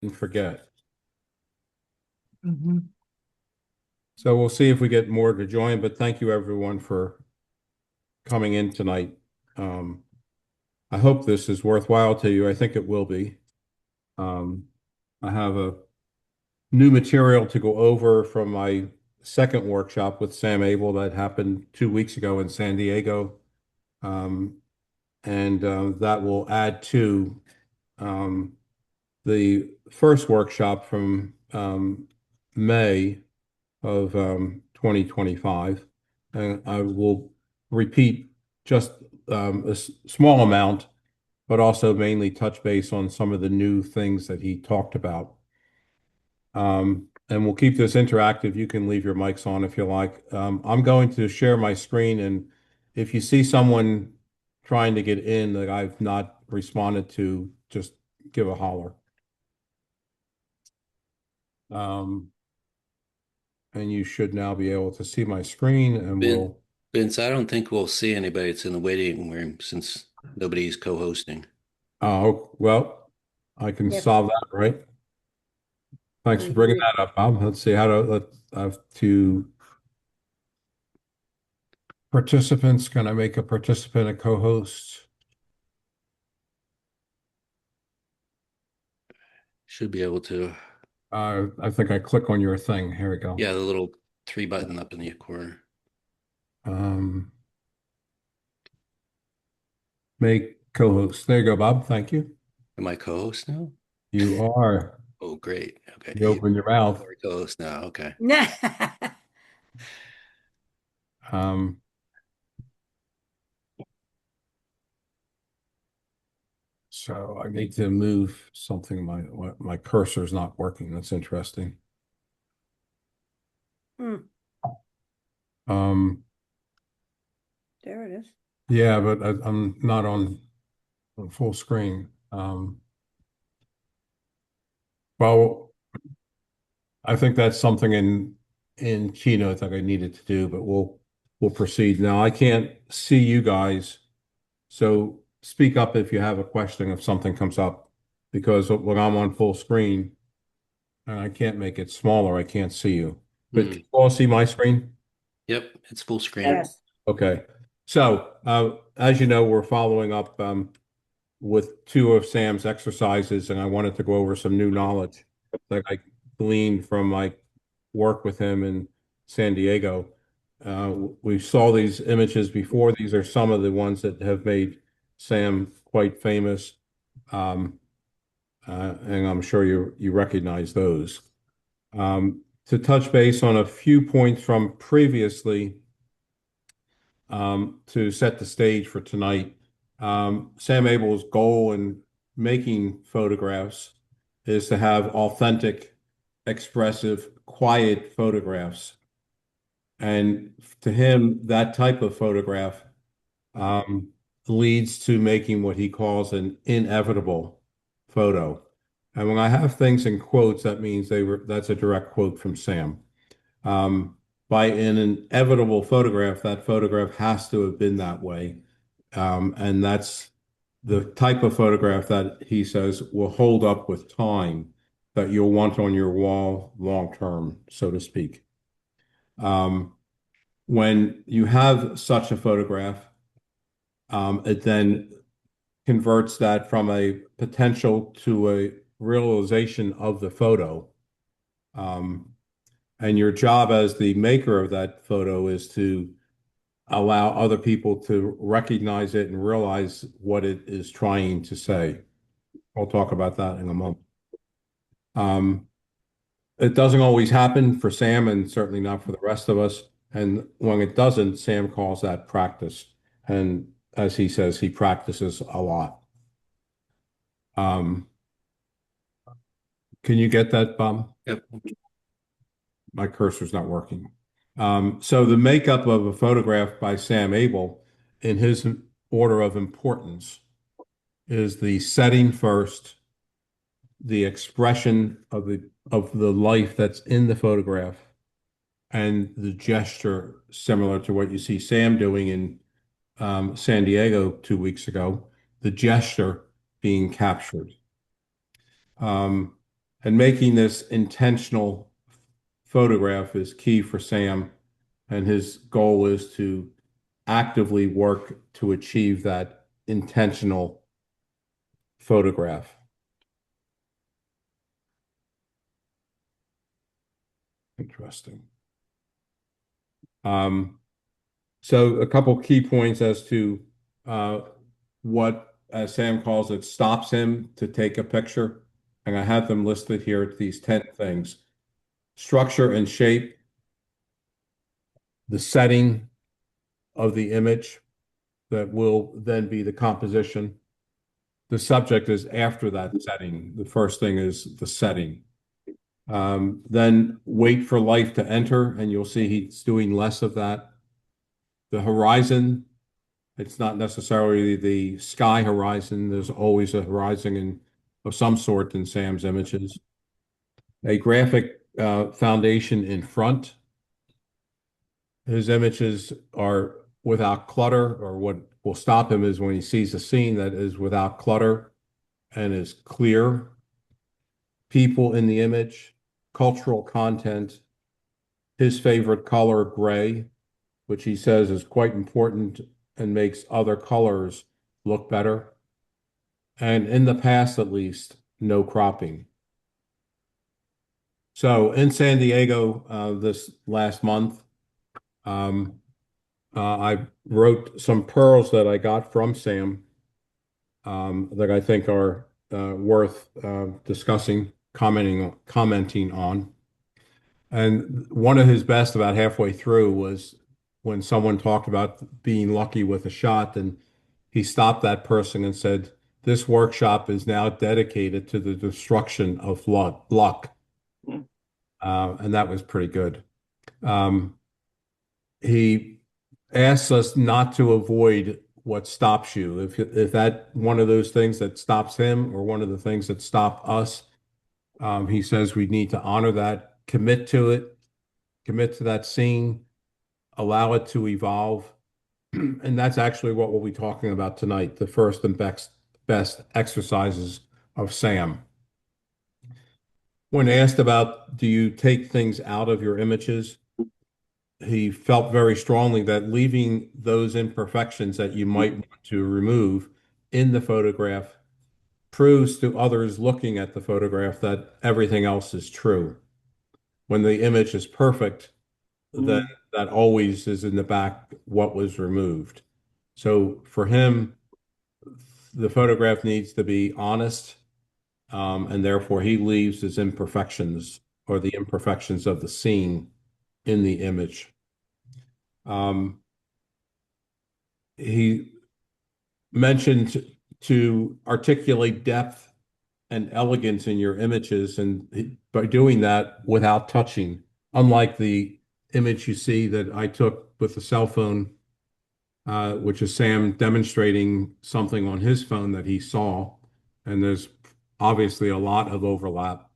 and forget. Mhm. So we'll see if we get more to join, but thank you everyone for coming in tonight. Um, I hope this is worthwhile to you. I think it will be. Um, I have a new material to go over from my second workshop with Sam Abell that happened 2 weeks ago in San Diego. Um, and that will add to um, the first workshop from May of 2025. And I will repeat just a small amount, but also mainly touch base on some of the new things that he talked about. And we'll keep this interactive. You can leave your mics on if you like. I'm going to share my screen, and if you see someone trying to get in that I've not responded to, just give a holler. Um, and you should now be able to see my screen, and Vin, we'll. Vince, I don't think we'll see anybody that's in the waiting room since nobody's co-hosting. Oh, well, I can Yep. solve that, right? Thanks for bringing Mhm. that up, Bob. Let's see how to let to participants. Can I make a participant a co-host? Should be able to. I think I click on your thing. Here we go. Yeah, the little three button up in the corner. Um, make co-host. There you go, Bob. Thank you. Am I co-host now? You are. Oh, great. Okay. You open your mouth. You're co-host now. Okay. Um, so I need to move something. My cursor is not working. That's interesting. Hmm. Um, There it is. yeah, but I'm not on full screen. Well, I think that's something in Keynote that I needed to do, but we'll proceed. Now I can't see you guys, so speak up if you have a question if something comes up, because when I'm on full screen and I can't make it smaller, I can't see you. But can Hmm. you all see my screen? Yep, it's full screen. Yes. Okay. So as you know, we're following up with two of Sam's exercises, and I wanted to go over some new knowledge that I gleaned from my work with him in San Diego. We saw these images before. These are some of the ones that have made Sam quite famous, and I'm sure you recognize those. To touch base on a few points from previously, to set the stage for tonight. Sam Abell's goal in making photographs is to have authentic, expressive, quiet photographs. And to him, that type of photograph um, leads to making what he calls an inevitable photo. And when I have things in quotes, that means that's a direct quote from Sam. Um, by an inevitable photograph, that photograph has to have been that way. And that's the type of photograph that he says will hold up with time, that you'll want on your wall long term, so to speak. Um, when you have such a photograph, it then converts that from a potential to a realization of the photo. Um, and your job as the maker of that photo is to allow other people to recognize it and realize what it is trying to say. I'll talk about that in a moment. Um, it doesn't always happen for Sam and certainly not for the rest of us. And when it doesn't, Sam calls that practice. And as he says, he practices a lot. Um, can you get that, Bob? Yep. My cursor's not working. So the makeup of a photograph by Sam Abell in his order of importance is the setting first, the expression of the life that's in the photograph, and the gesture similar to what you see Sam doing in San Diego 2 weeks ago, the gesture being captured. Um, And making this intentional photograph is key for Sam, and his goal is to actively work to achieve that intentional photograph. Interesting. So a couple key points as to uh, what, as Sam calls it, stops him to take a picture. And I have them listed here, these 10 things. Structure and shape, the setting of the image that will then be the composition. The subject is after that setting. The first thing is the setting. Then wait for light to enter, and you'll see he's doing less of that. The horizon, it's not necessarily the sky horizon. There's always a horizon of some sort in Sam's images. A graphic foundation in front. His images are without clutter, or what will stop him is when he sees a scene that is without clutter and is clear. People in the image, cultural content, his favorite color, gray, which he says is quite important and makes other colors look better. And in the past, at least, no cropping. So in San Diego this last month, I wrote some pearls that I got from Sam that I think are worth discussing, commenting on. And one of his best about halfway through was when someone talked about being lucky with a shot, and he stopped that person and said, "This workshop is now dedicated to the destruction of luck." And that was pretty good. Um, he asks us not to avoid what stops you. If that one of those things that stops him or one of the things that stop us, he says we need to honor that, commit to it, commit to that scene, allow it to evolve. And that's actually what we'll be talking about tonight, the first and best exercises of Sam. When asked about, do you take things out of your images? He felt very strongly that leaving those imperfections that you might want to remove in the photograph proves to others looking at the photograph that everything else is true. When the image is perfect, then that always is in the back what was removed. So for him, the photograph needs to be honest, and therefore he leaves his imperfections or the imperfections of the scene in the image. He mentioned to articulate depth and elegance in your images, and by doing that without touching, unlike the image you see that I took with the cell phone, which is Sam demonstrating something on his phone that he saw, and there's obviously a lot of overlap.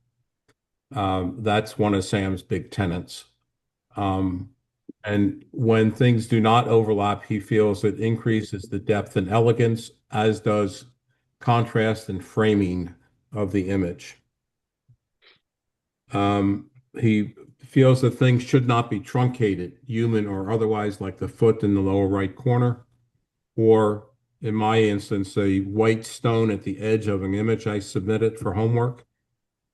That's one of Sam's big tenets. Um, and when things do not overlap, he feels it increases the depth and elegance, as does contrast and framing of the image. He feels that things should not be truncated, human or otherwise, like the foot in the lower right corner, or in my instance, a white stone at the edge of an image I submitted for homework,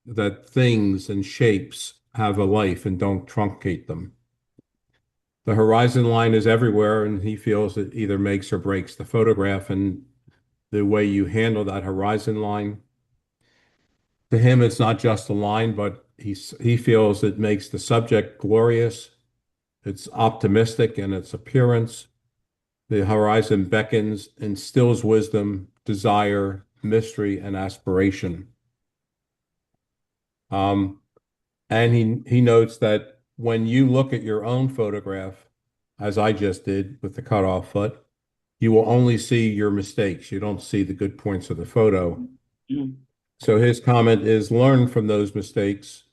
that things and shapes have a life and don't truncate them. The horizon line is everywhere, and he feels it either makes or breaks the photograph, and the way you handle that horizon line. To him, it's not just a line, but he feels it makes the subject glorious. It's optimistic in its appearance. The horizon beckons, instills wisdom, desire, mystery, and aspiration. Um, and he notes that when you look at your own photograph, as I just did with the cutoff foot, you will only see your mistakes. You don't see the good points of the photo. So his comment is learn from those mistakes.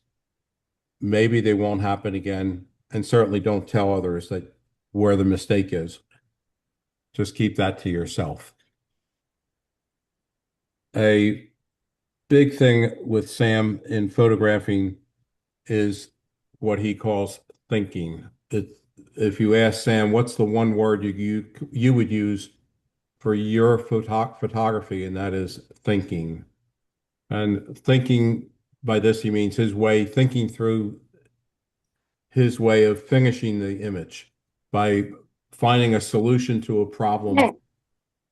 Maybe they won't happen again. And certainly don't tell others that where the mistake is. Just keep that to yourself. A big thing with Sam in photographing is what he calls thinking. If you ask Sam, what's the one word you would use for your photography, and that is thinking. And thinking by this, he means thinking through his way of finishing the image by finding a solution to a problem,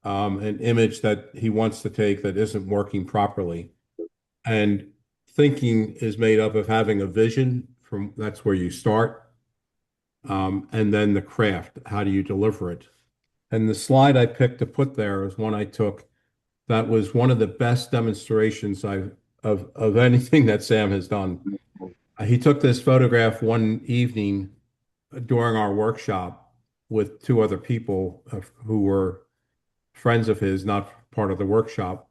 an image that he wants to take that isn't working properly. And thinking is made up of having a vision from that's where you start, and then the craft. How do you deliver it? And the slide I picked to put there is one I took that was one of the best demonstrations of anything that Sam has done. He took this photograph one evening during our workshop with two other people who were friends of his, not part of the workshop.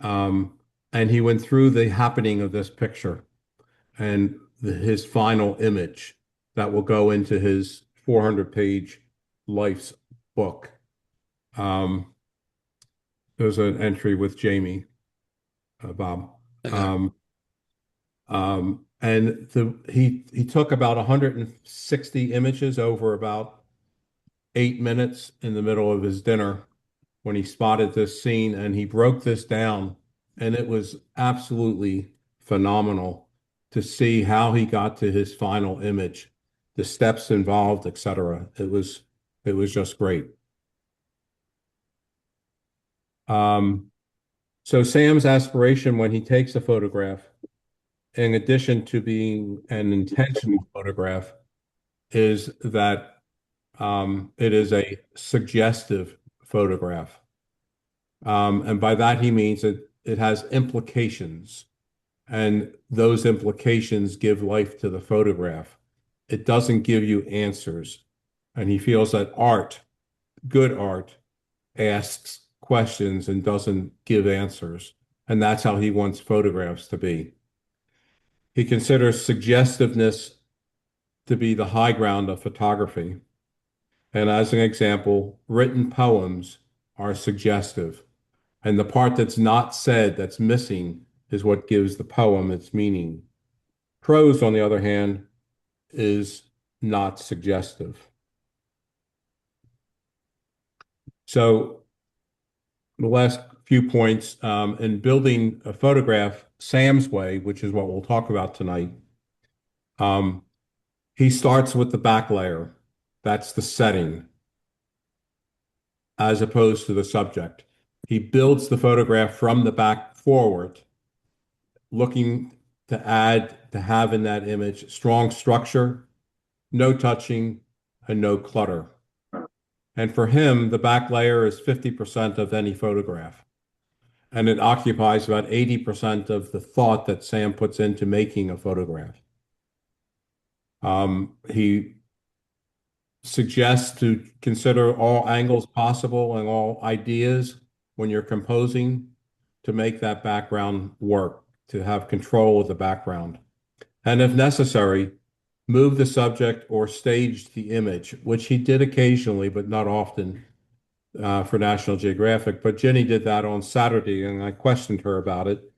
Um, and he went through the happening of this picture and his final image that will go into his 400-page life's book. There's an entry with Jamie, Bob. Okay. And he took about 160 images over about 8 minutes in the middle of his dinner when he spotted this scene, and he broke this down, and it was absolutely phenomenal to see how he got to his final image, the steps involved, etc. It was just great. So Sam's aspiration when he takes a photograph, in addition to being an intentional photograph, is that it is a suggestive photograph. And by that he means that it has implications, and those implications give life to the photograph. It doesn't give you answers. And he feels that good art, asks questions and doesn't give answers. And that's how he wants photographs to be. He considers suggestiveness to be the high ground of photography. And as an example, written poems are suggestive. And the part that's not said, that's missing, is what gives the poem its meaning. Prose, on the other hand, is not suggestive. So the last few points in building a photograph Sam's way, which is what we'll talk about tonight. He starts with the back layer. That's the setting, as opposed to the subject. He builds the photograph from the back forward, looking to have in that image strong structure, no touching, and no clutter. And for him, the back layer is 50% of any photograph. And it occupies about 80% of the thought that Sam puts into making a photograph. He suggests to consider all angles possible and all ideas when you're composing to make that background work, to have control of the background. And if necessary, move the subject or stage the image, which he did occasionally, but not often, for National Geographic. But Jenny did that on Saturday, and I questioned her about it.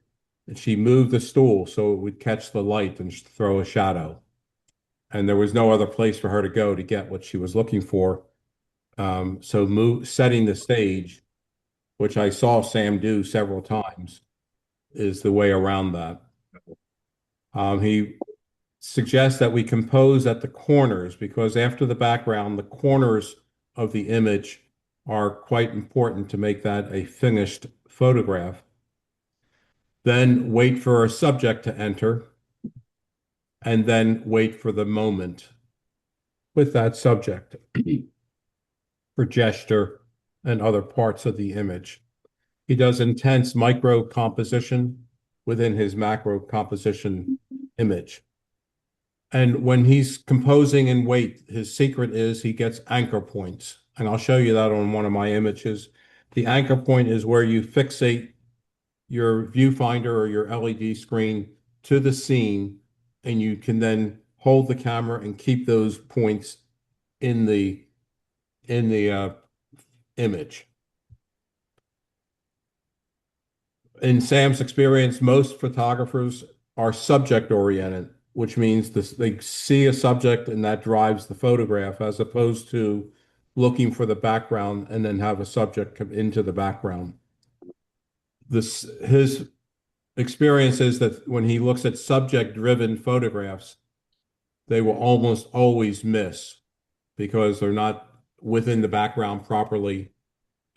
And she moved the stool so it would catch the light and throw a shadow. And there was no other place for her to go to get what she was looking for. So setting the stage, which I saw Sam do several times, is the way around that. He suggests that we compose at the corners because after the background, the corners of the image are quite important to make that a finished photograph. Then wait for a subject to enter, and then wait for the moment with that subject for gesture and other parts of the image. He does intense micro composition within his macro composition image. And when he's composing in wait, his secret is he gets anchor points. And I'll show you that on one of my images. The anchor point is where you fixate your viewfinder or your LED screen to the scene, and you can then hold the camera and keep those points in the image. In Sam's experience, most photographers are subject oriented, which means this, they see a subject and that drives the photograph, as opposed to looking for the background and then have a subject come into the background. His experience is that when he looks at subject-driven photographs, they will almost always miss because they're not within the background properly,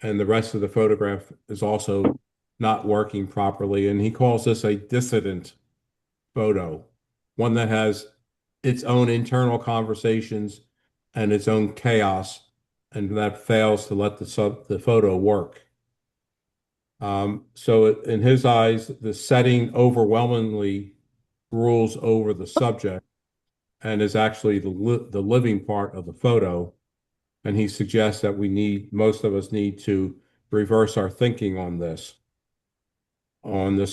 and the rest of the photograph is also not working properly. And he calls this a dissident photo, one that has its own internal conversations and its own chaos, and that fails to let the photo work. So in his eyes, the setting overwhelmingly rules over the subject and is actually the living part of the photo. And he suggests that most of us need to reverse our thinking on this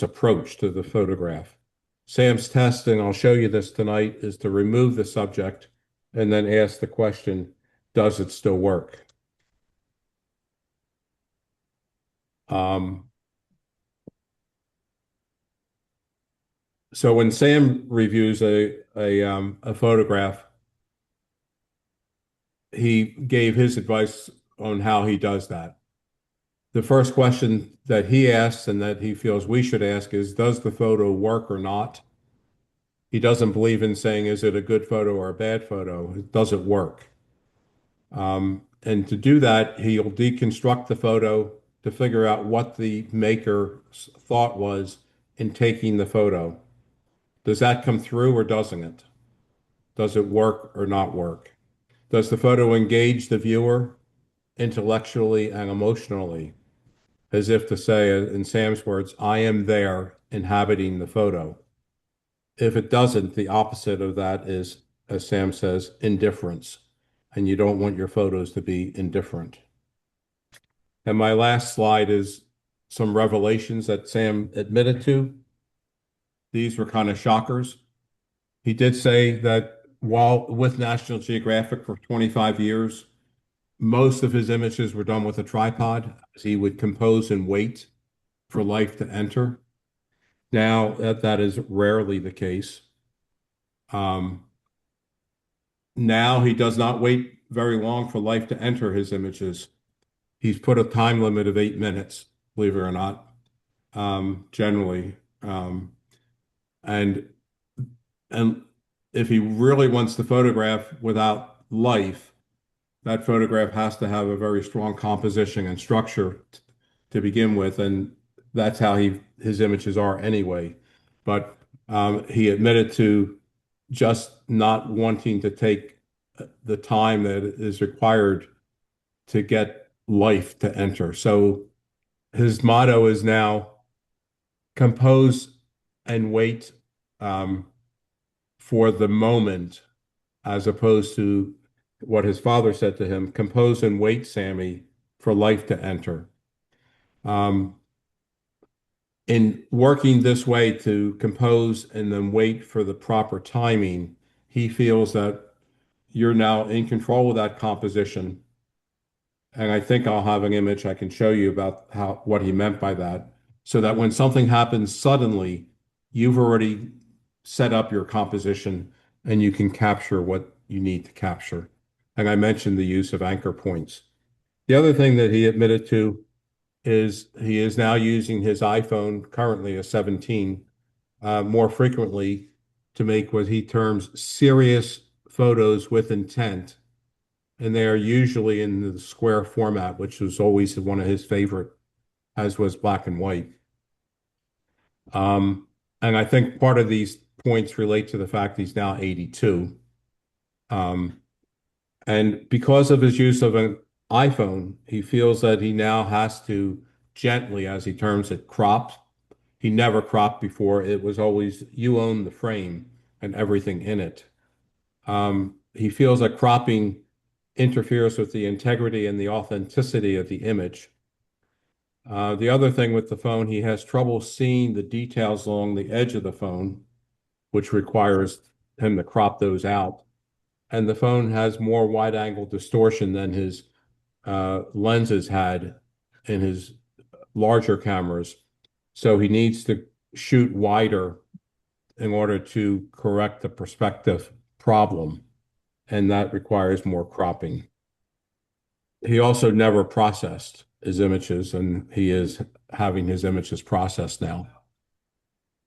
approach to the photograph. Sam's test, and I'll show you this tonight, is to remove the subject and then ask the question, does it still work? So when Sam reviews a photograph, he gave his advice on how he does that. The first question that he asks and that he feels we should ask is, does the photo work or not? He doesn't believe in saying, is it a good photo or a bad photo? Does it work? And to do that, he'll deconstruct the photo to figure out what the maker's thought was in taking the photo. Does that come through or doesn't it? Does it work or not work? Does the photo engage the viewer intellectually and emotionally? As if to say, in Sam's words, I am there inhabiting the photo. If it doesn't, the opposite of that is, as Sam says, indifference. And you don't want your photos to be indifferent. And my last slide is some revelations that Sam admitted to. These were kind of shockers. He did say that while with National Geographic for 25 years, most of his images were done with a tripod, as he would compose and wait for life to enter. Now that is rarely the case. Now he does not wait very long for life to enter his images. He's put a time limit of 8 minutes, believe it or not, generally. And and if he really wants to photograph without life, that photograph has to have a very strong composition and structure to begin with, and that's how his images are anyway. But he admitted to just not wanting to take the time that is required to get life to enter. So his motto is now compose and wait for the moment, as opposed to what his father said to him, compose and wait, Sammy, for life to enter. In working this way to compose and then wait for the proper timing, he feels that you're now in control of that composition. And I think I'll have an image I can show you about what he meant by that, so that when something happens suddenly, you've already set up your composition and you can capture what you need to capture. And I mentioned the use of anchor points. The other thing that he admitted to is he is now using his iPhone, currently a 17, more frequently to make what he terms serious photos with intent. And they are usually in the square format, which was always one of his favorite, as was black and white. And I think part of these points relate to the fact he's now 82. And because of his use of an iPhone, he feels that he now has to gently, as he terms it, crop. He never cropped before. It was always, you own the frame and everything in it. He feels that cropping interferes with the integrity and the authenticity of the image. The other thing with the phone, he has trouble seeing the details along the edge of the phone, which requires him to crop those out. And the phone has more wide-angle distortion than his lenses had in his larger cameras. So he needs to shoot wider in order to correct the perspective problem, and that requires more cropping. He also never processed his images, and he is having his images processed now.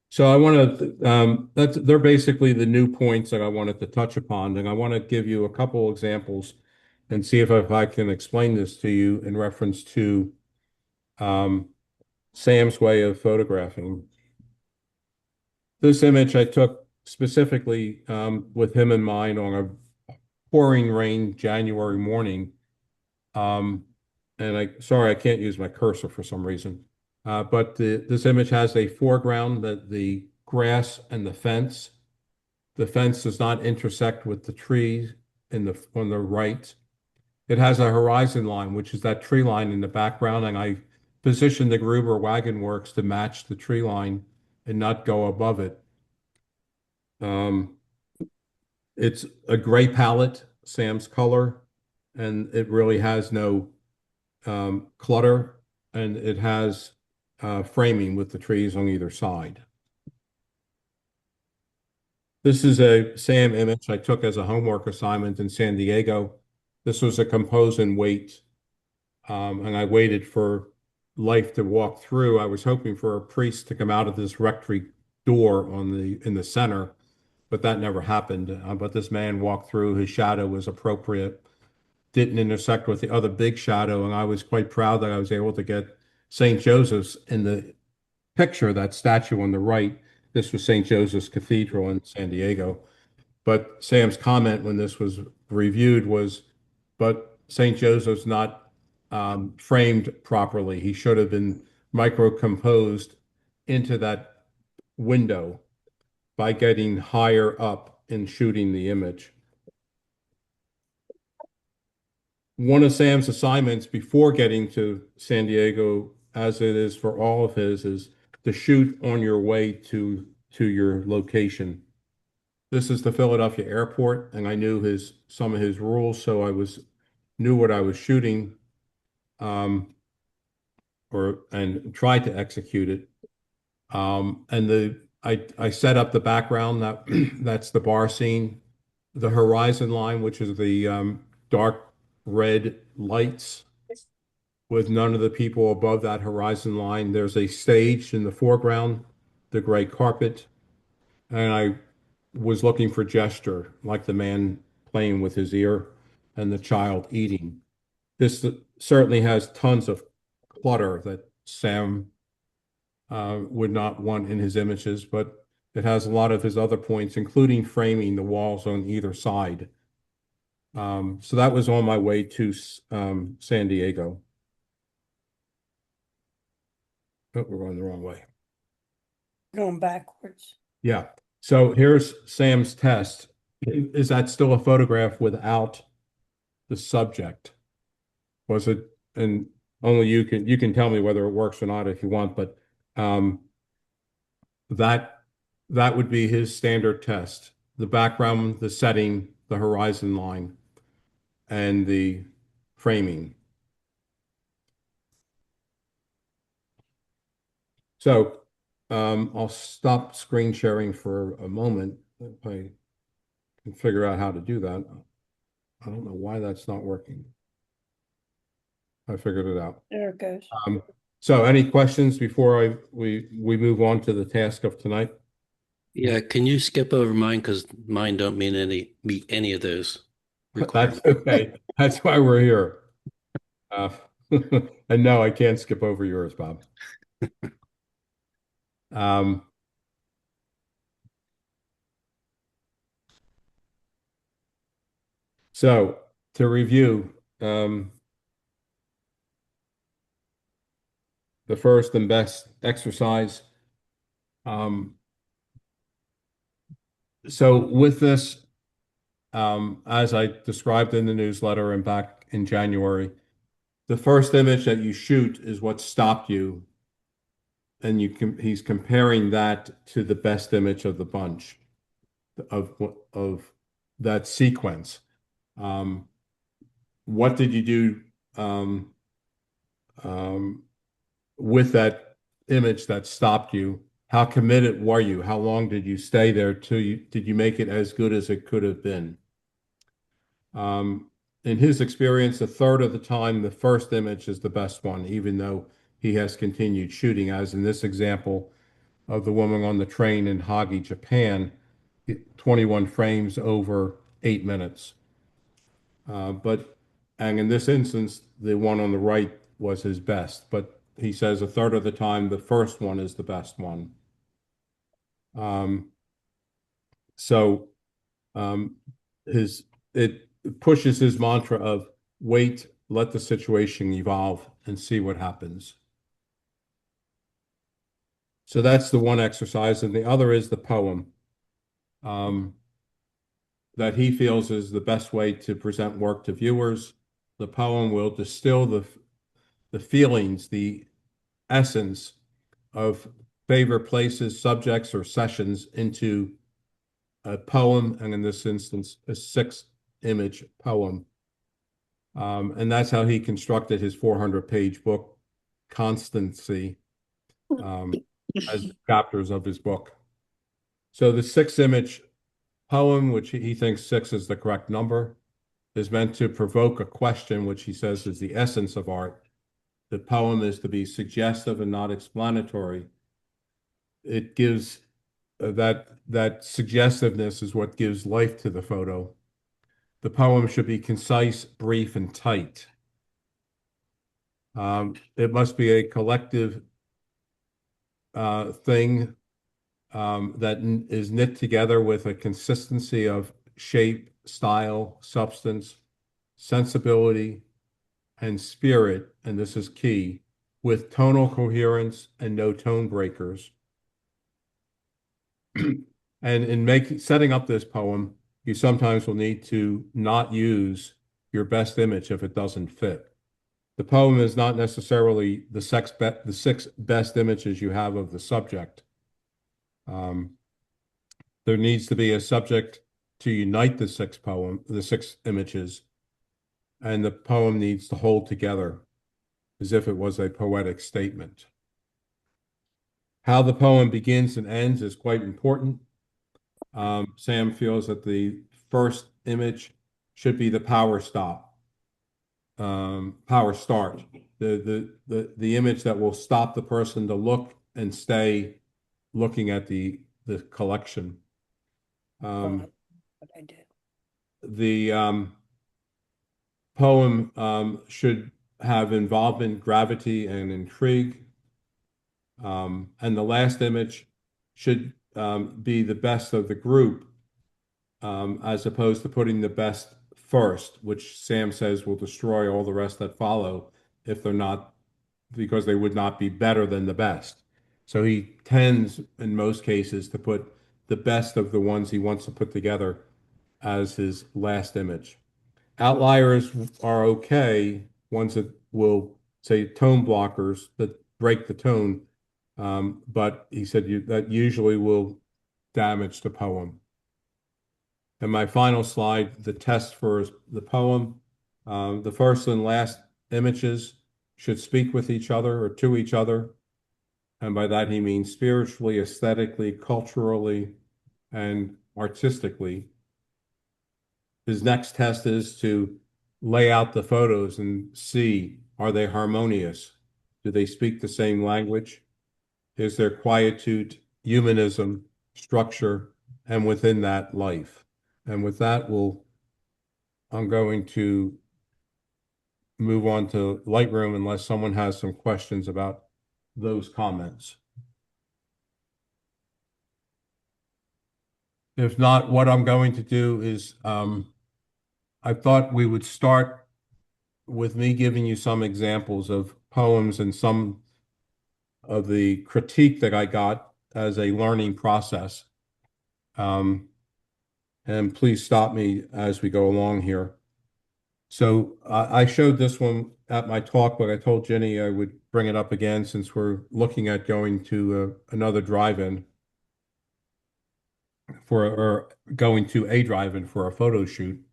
So I want to, they're basically the new points that I wanted to touch upon, and I want to give you a couple examples and see if I can explain this to you in reference to Sam's way of photographing. This image I took specifically with him in mind on a pouring rain January morning. And sorry, I can't use my cursor for some reason. But this image has a foreground, that the grass and the fence. The fence does not intersect with the trees on the right. It has a horizon line, which is that tree line in the background, and I positioned the Gruber Wagon Works to match the tree line and not go above it. It's a gray palette, Sam's color, and it really has no clutter, and it has framing with the trees on either side. This is a Sam image I took as a homework assignment in San Diego. This was a compose and wait, and I waited for life to walk through. I was hoping for a priest to come out of this rectory door in the center, but that never happened. But this man walked through. His shadow was appropriate, didn't intersect with the other big shadow, and I was quite proud that I was able to get St. Joseph's in the picture, that statue on the right. This was St. Joseph's Cathedral in San Diego. But Sam's comment when this was reviewed was, but St. Joseph's not framed properly. He should have been micro-composed into that window by getting higher up in shooting the image. One of Sam's assignments before getting to San Diego, as it is for all of his, is to shoot on your way to your location. This is the Philadelphia airport, and I knew some of his rules, so I knew what I was shooting, and tried to execute it. And I set up the background that's the bar scene, the horizon line, which is the dark red lights with none of the people above that horizon line. There's a stage in the foreground, the gray carpet, and I was looking for gesture, like the man playing with his ear and the child eating. This certainly has tons of clutter that Sam would not want in his images, but it has a lot of his other points, including framing the walls on either side. So that was on my way to San Diego. Oh, we're going the wrong way. Going backwards. Yeah. So here's Sam's test. Is that still a photograph without the subject? Was it, and only you can tell me whether it works or not if you want, but that would be his standard test. The background, the setting, the horizon line, and the framing. So I'll stop screen sharing for a moment if I can figure out how to do that. I don't know why that's not working. I figured it out. There it goes. So any questions before we move on to the task of tonight? Yeah, can you skip over mine because mine don't meet any of those requirements. That's okay. That's why we're here. And no, I can't skip over yours, Bob. So to review, the first and best exercise. So with this, as I described in the newsletter and back in January, the first image that you shoot is what stopped you, and he's comparing that to the best image of the bunch of that sequence. What did you do with that image that stopped you? How committed were you? How long did you stay there did you make it as good as it could have been? In his experience, a third of the time, the first image is the best one, even though he has continued shooting, as in this example of the woman on the train in Hagi, Japan, 21 frames over 8 minutes. And in this instance, the one on the right was his best, but he says a third of the time, the first one is the best one. Um, so um, it pushes his mantra of wait, let the situation evolve, and see what happens. So that's the one exercise, and the other is the poem that he feels is the best way to present work to viewers. The poem will distill the feelings, the essence of favorite places, subjects, or sessions into a poem, and in this instance, a 6-image poem. And that's how he constructed his 400-page book, Constancy, as chapters of his book. So the 6-image poem, which he thinks 6 is the correct number, is meant to provoke a question, which he says is the essence of art. The poem is to be suggestive and not explanatory. It gives that suggestiveness is what gives life to the photo. The poem should be concise, brief, and tight. It must be a collective thing that is knit together with a consistency of shape, style, substance, sensibility, and spirit, and this is key, with tonal coherence and no tone breakers. And in setting up this poem, you sometimes will need to not use your best image if it doesn't fit. The poem is not necessarily the 6 best images you have of the subject. There needs to be a subject to unite the 6 images, and the poem needs to hold together as if it was a poetic statement. How the poem begins and ends is quite important. Sam feels that the first image should be the power start, the image that will stop the person to look and stay looking at the collection. What I did. The poem should have involvement, gravity, and intrigue. And the last image should be the best of the group, as opposed to putting the best first, which Sam says will destroy all the rest that follow if they're not, because they would not be better than the best. So he tends, in most cases, to put the best of the ones he wants to put together as his last image. Outliers are okay, ones that will say tone blockers that break the tone, but he said that usually will damage the poem. And my final slide, the test for the poem, the first and last images should speak with each other or to each other. And by that, he means spiritually, aesthetically, culturally, and artistically. His next test is to lay out the photos and see, are they harmonious? Do they speak the same language? Is there quietude, humanism, structure, and within that, life? And with that, I'm going to move on to Lightroom unless someone has some questions about those comments. If not, what I'm going to do is I thought we would start with me giving you some examples of poems and some of the critique that I got as a learning process. And please stop me as we go along here. So I showed this one at my talk, but I told Jenny I would bring it up again since we're looking at going to another drive-in or going to a drive-in for a photo shoot.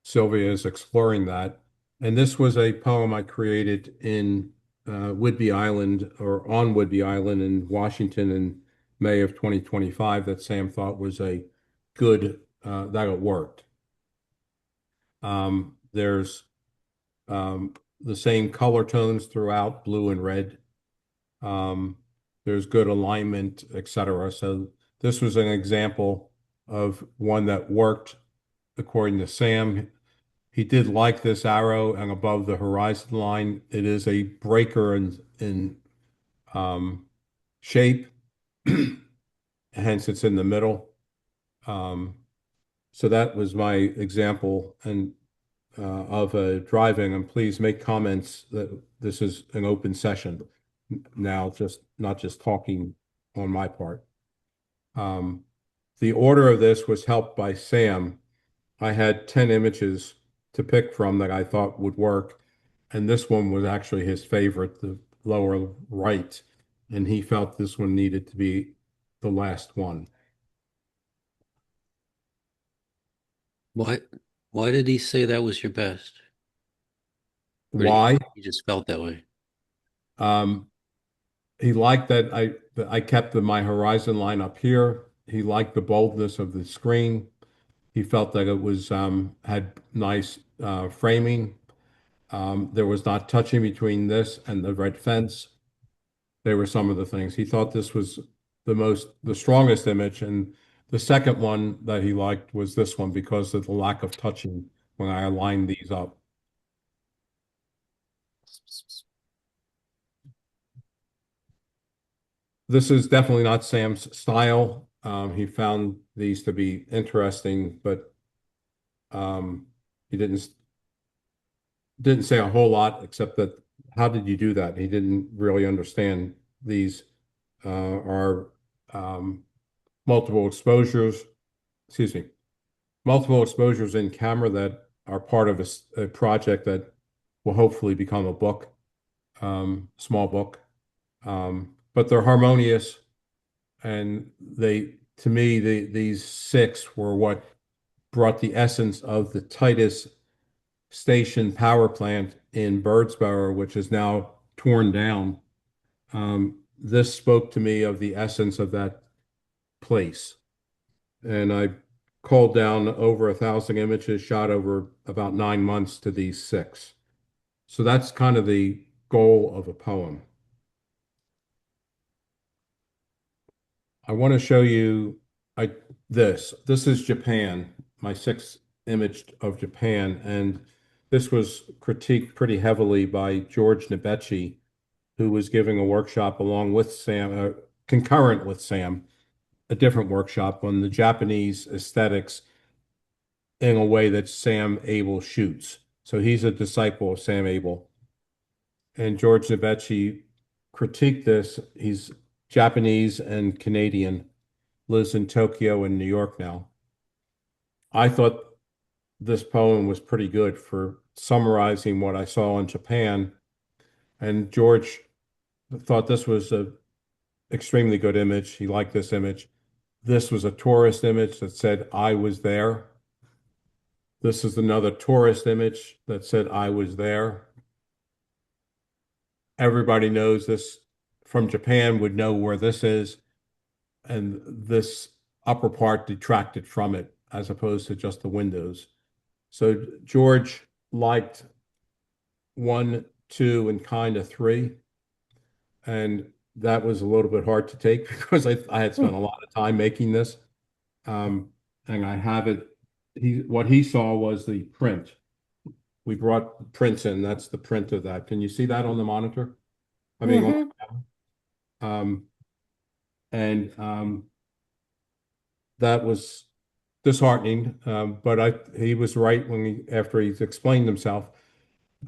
Sylvia is exploring that. And this was a poem I created in Whidbey Island or on Whidbey Island in Washington in May of 2025 that Sam thought was a good, that it worked. There's the same color tones throughout, blue and red. There's good alignment, etc. So this was an example of one that worked according to Sam. He did like this arrow and above the horizon line. It is a breaker in shape, hence it's in the middle. So that was my example of driving. And please make comments that this is an open session now, just not just talking on my part. The order of this was helped by Sam. I had 10 images to pick from that I thought would work, and this one was actually his favorite, the lower right, and he felt this one needed to be the last one. Why did he say that was your best? Or Why? he just felt that way? He liked that I kept my horizon line up here. He liked the boldness of the screen. He felt that it was had nice framing. There was not touching between this and the red fence. They were some of the things. He thought this was the strongest image, and the second one that he liked was this one because of the lack of touching when I aligned these up. This is definitely not Sam's style. He found these to be interesting, but he didn't say a whole lot except that how did you do that? He didn't really understand these are multiple exposures, excuse me, multiple exposures in camera that are part of a project that will hopefully become a book, small book. But they're harmonious, and to me, these six were what brought the essence of the Titus Station power plant in Birdsboro, which is now torn down. This spoke to me of the essence of that place. And I called down over 1,000 images shot over about 9 months to these six. So that's kind of the goal of a poem. I want to show you this. This is Japan, my sixth image of Japan. And this was critiqued pretty heavily by George Nebechi, who was giving a workshop along with Sam, concurrent with Sam, a different workshop on the Japanese aesthetics in a way that Sam Abell shoots. So he's a disciple of Sam Abell. And George Nebechi critiqued this. He's Japanese and Canadian, lives in Tokyo and New York now. I thought this poem was pretty good for summarizing what I saw in Japan. And George thought this was a extremely good image. He liked this image. This was a tourist image that said, I was there. This is another tourist image that said, I was there. Everybody knows this from Japan would know where this is. And this upper part detracted from it as opposed to just the windows. So George liked 1, 2, and kind of 3. And that was a little bit hard to take because I had spent a lot of time making this. And I have it. What he saw was the print. We brought prints in. That's the print of that. Can you see that on the monitor? I mean, that was disheartening. But he was right after he's explained himself.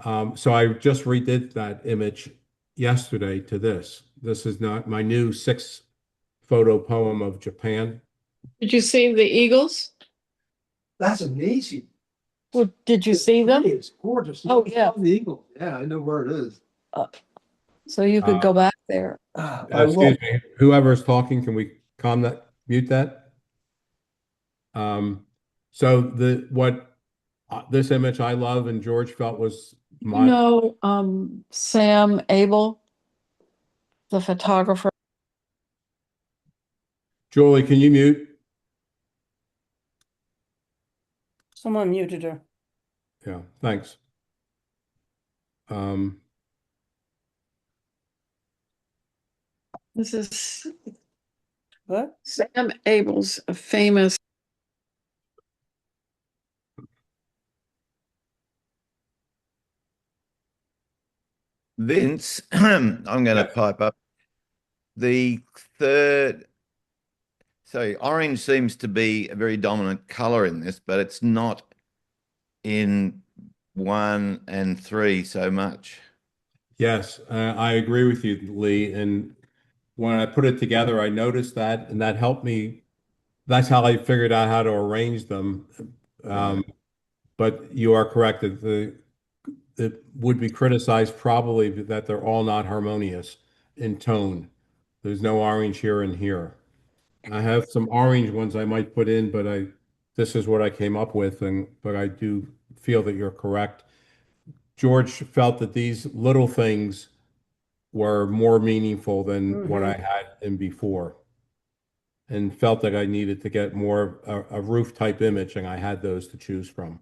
So I just redid that image yesterday to this. This is not my new 6-photo poem of Japan. Did you see the eagles? That's amazing. Well, did you see them? It's gorgeous. Oh, yeah. The eagle. Yeah, I know where it is. So you could go back there. Excuse me, whoever's talking, can we mute that? So this image I love and George felt was my, Sam Abell, the photographer? Julie, can you mute? Someone muted her. Yeah, thanks. Um, This is What? Sam Abell's a famous. Vince, I'm going to Yeah. pipe up. The third, so orange seems to be a very dominant color in this, but it's not in 1 and 3 so much. Yes, I agree with you, Lee. And when I put it together, I noticed that, and that helped me. That's how I figured out how to arrange them. Um, Right. but you are correct that it would be criticized probably that they're all not harmonious in tone. There's no orange here and here. I have some orange ones I might put in, but this is what I came up with, and but I do feel that you're correct. George felt that these little things were more meaningful than what I had in before, and felt that I needed to get more a roof type image, and I had those to choose from.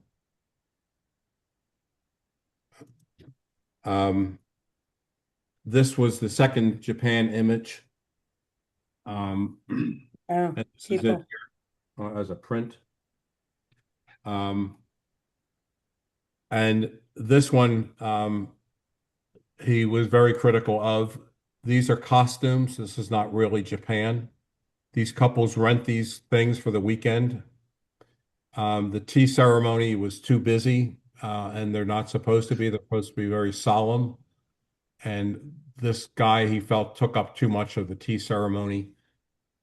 Um, this was the second Japan image. Um, Oh, and this is it people. here as a print. And this one, he was very critical of. These are costumes. This is not really Japan. These couples rent these things for the weekend. The tea ceremony was too busy, and they're not supposed to be. They're supposed to be very solemn. And this guy, he felt, took up too much of the tea ceremony,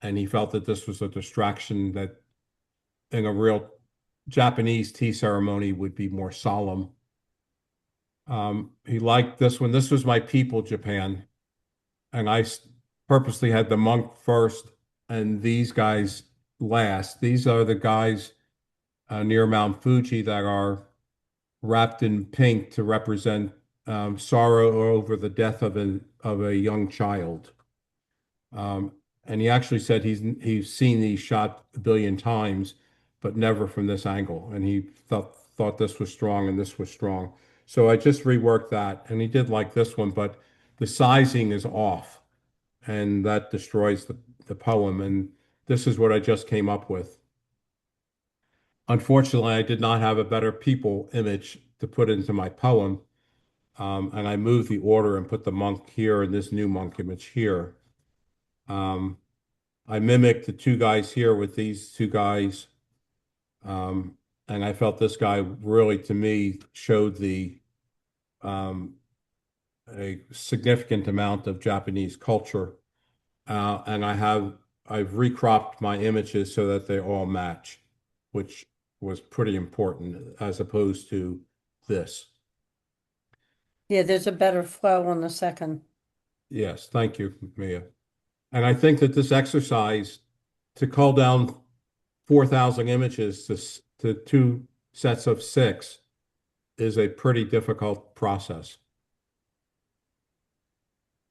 and he felt that this was a distraction that in a real Japanese tea ceremony would be more solemn. He liked this one. This was my people, Japan. And purposely had the monk first and these guys last. These are the guys near Mount Fuji that are wrapped in pink to represent sorrow over the death of a young child. Um, and he actually said he's seen these shot a billion times, but never from this angle. And he thought this was strong and this was strong. So I just reworked that, and he did like this one, but the sizing is off, and that destroys the poem. And this is what I just came up with. Unfortunately, I did not have a better people image to put into my poem. And I moved the order and put the monk here and this new monk image here. Um, I mimicked the two guys here with these two guys. Um, and I felt this guy really, to me, showed um, a significant amount of Japanese culture. And I've recropped my images so that they all match, which was pretty important as opposed to this. Yeah, there's a better flow on the second. Yes, thank you, Mia. And I think that this exercise to cull down 4,000 images to two sets of six is a pretty difficult process.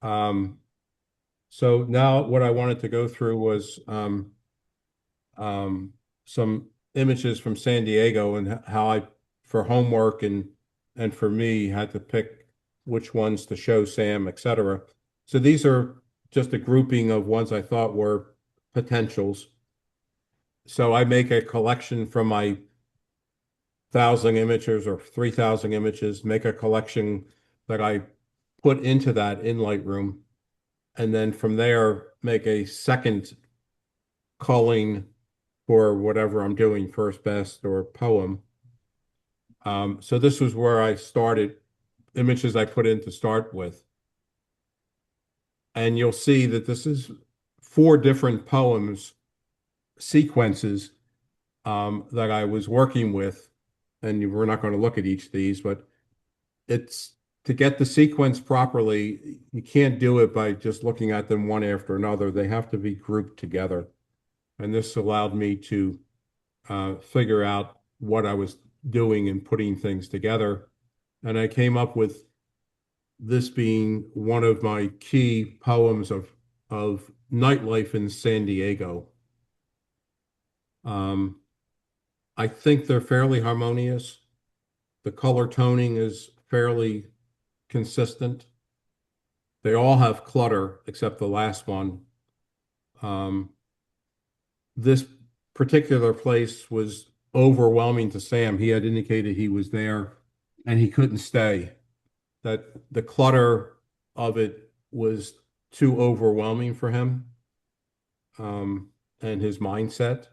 So now what I wanted to go through was some images from San Diego and how I, for homework and for me, had to pick which ones to show Sam, etc. So these are just a grouping of ones I thought were potentials. So I make a collection from my 1,000 images or 3,000 images, make a collection that I put into that in Lightroom, and then from there make a second culling for whatever I'm doing, first best or poem. So this was where I started, images I put in to start with. And you'll see that this is 4 different poems sequences that I was working with. And we're not going to look at each of these, but it's to get the sequence properly, you can't do it by just looking at them one after another. They have to be grouped together. And this allowed me to figure out what I was doing and putting things together. And I came up with this being one of my key poems of nightlife in San Diego. I think they're fairly harmonious. The color toning is fairly consistent. They all have clutter except the last one. Um, this particular place was overwhelming to Sam. He had indicated he was there and he couldn't stay. That the clutter of it was too overwhelming for him, and his mindset.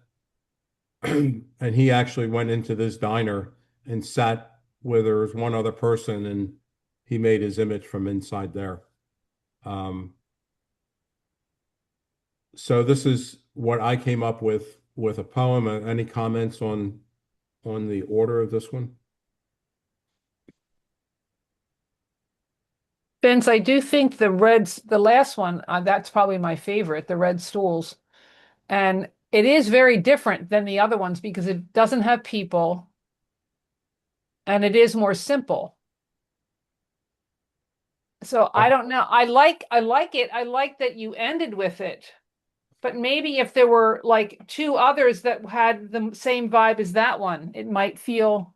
And he actually went into this diner and sat where there was one other person, and he made his image from inside there. So this is what I came up with a poem. Any comments on the order of this one? Vince, I do think the last one, that's probably my favorite, the red stools. And it is very different than the other ones because it doesn't have people and it is more simple. So I don't know. I like it. I like that you ended with it. But maybe if there were like two others that had the same vibe as that one, it might feel,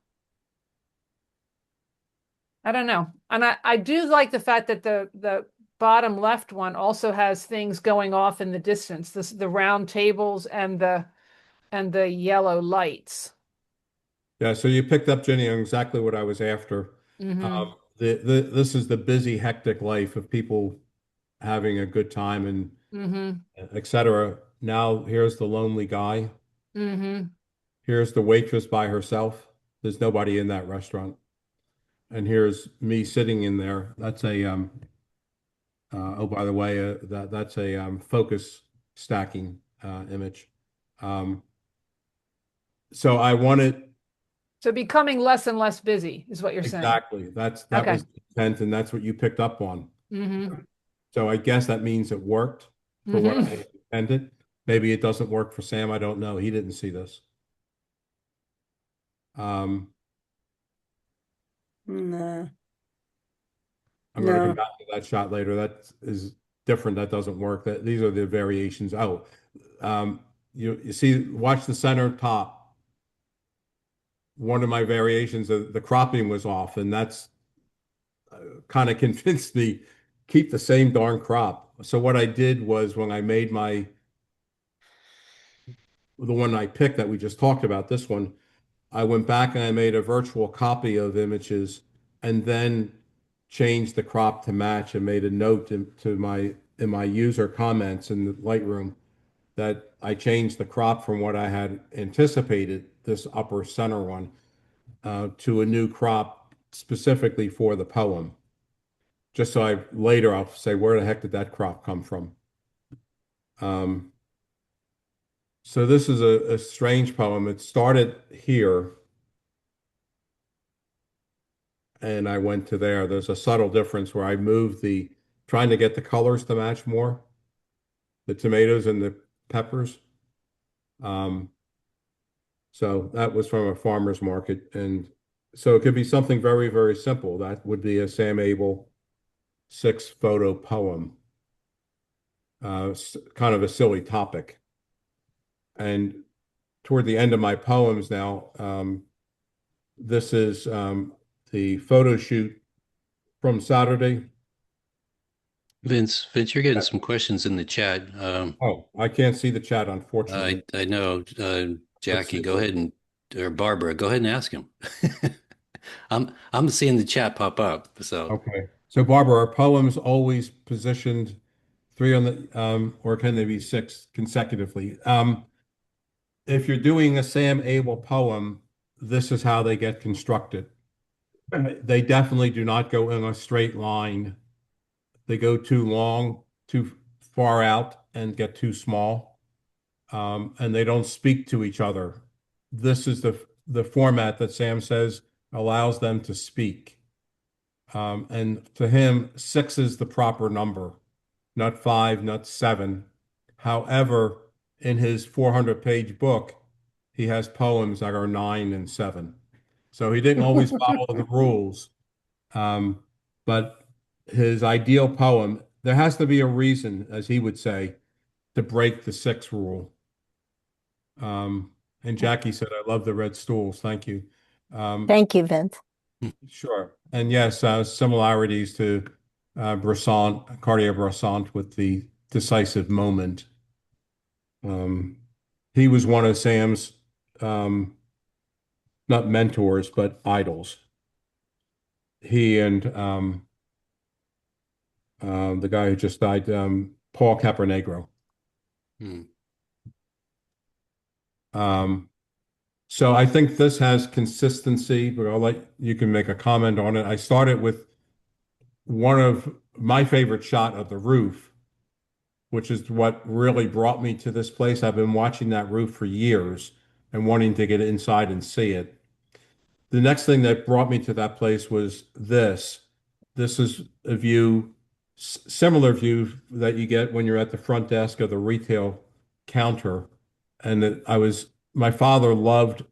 I don't know. And I do like the fact that the bottom left one also has things going off in the distance, the round tables and the yellow lights. Yeah, so you picked up, Jenny, on exactly what I was after. Mm-hmm. This is the busy, hectic life of people having a good time and Mm-hmm. etc. Now here's the lonely guy. Mm-hmm. Here's the waitress by herself. There's nobody in that restaurant. And here's me sitting in there. That's a oh, by the way, that's a focus stacking image. Um, so I wanted So becoming less and less busy is what you're saying. exactly that Okay. was the intent, and that's what you picked up on. Mm-hmm. So I guess that means it worked for what Mm-hmm. I intended. Maybe it doesn't work for Sam. I don't know. He didn't see this. Um, No, I'm going to come no. back to that shot later. That is different. That doesn't work. That these are the variations. Oh, you see, watch the center top. One of my variations of the cropping was off, and that's kind of convinced me keep the same darn crop. So what I did was when I made the one I picked that we just talked about, this one, I went back and I made a virtual copy of images and then changed the crop to match and made a note in my user comments in the Lightroom that I changed the crop from what I had anticipated, this upper center one, to a new crop specifically for the poem. Just so later I'll say, where the heck did that crop come from? Um, so this is a strange poem. It started here and I went to there. There's a subtle difference where I moved trying to get the colors to match more, the tomatoes and the peppers. Um, so that was from a farmer's market. And so it could be something very, very simple. That would be a Sam Abell 6-photo poem, kind of a silly topic. And toward the end of my poems now, this is the photo shoot from Saturday. Vince, you're getting some questions in the chat. Oh, I can't see the chat, unfortunately. I know, Jackie, go ahead or Barbara, go ahead and ask him. I'm seeing the chat pop up. So Okay. So Barbara, are poems always positioned three on the or can they be six consecutively? If you're doing a Sam Abell poem, this is how they get constructed. They definitely do not go in a straight line. They go too long, too far out, and get too small. And they don't speak to each other. This is the format that Sam says allows them to speak. And to him, 6 is the proper number, not 5, not 7. However, in his 400-page book, he has poems that are 9 and 7. So he didn't always follow the rules. But his ideal poem, there has to be a reason, as he would say, to break the six rule. And Jackie said, I love the red stools. Thank you. Thank you, Vince. Sure. And yes, similarities to Bresson, Cartier-Bresson with the decisive moment. He was one of Sam's not mentors, but idols. He and the guy who just died, Paul Capernegro. Hmm. So I think this has consistency, but you can make a comment on it. I started with one of my favorite shot of the roof, which is what really brought me to this place. I've been watching that roof for years and wanting to get inside and see it. The next thing that brought me to that place was this. This is a view, similar view that you get when you're at the front desk of the retail counter. And my father loved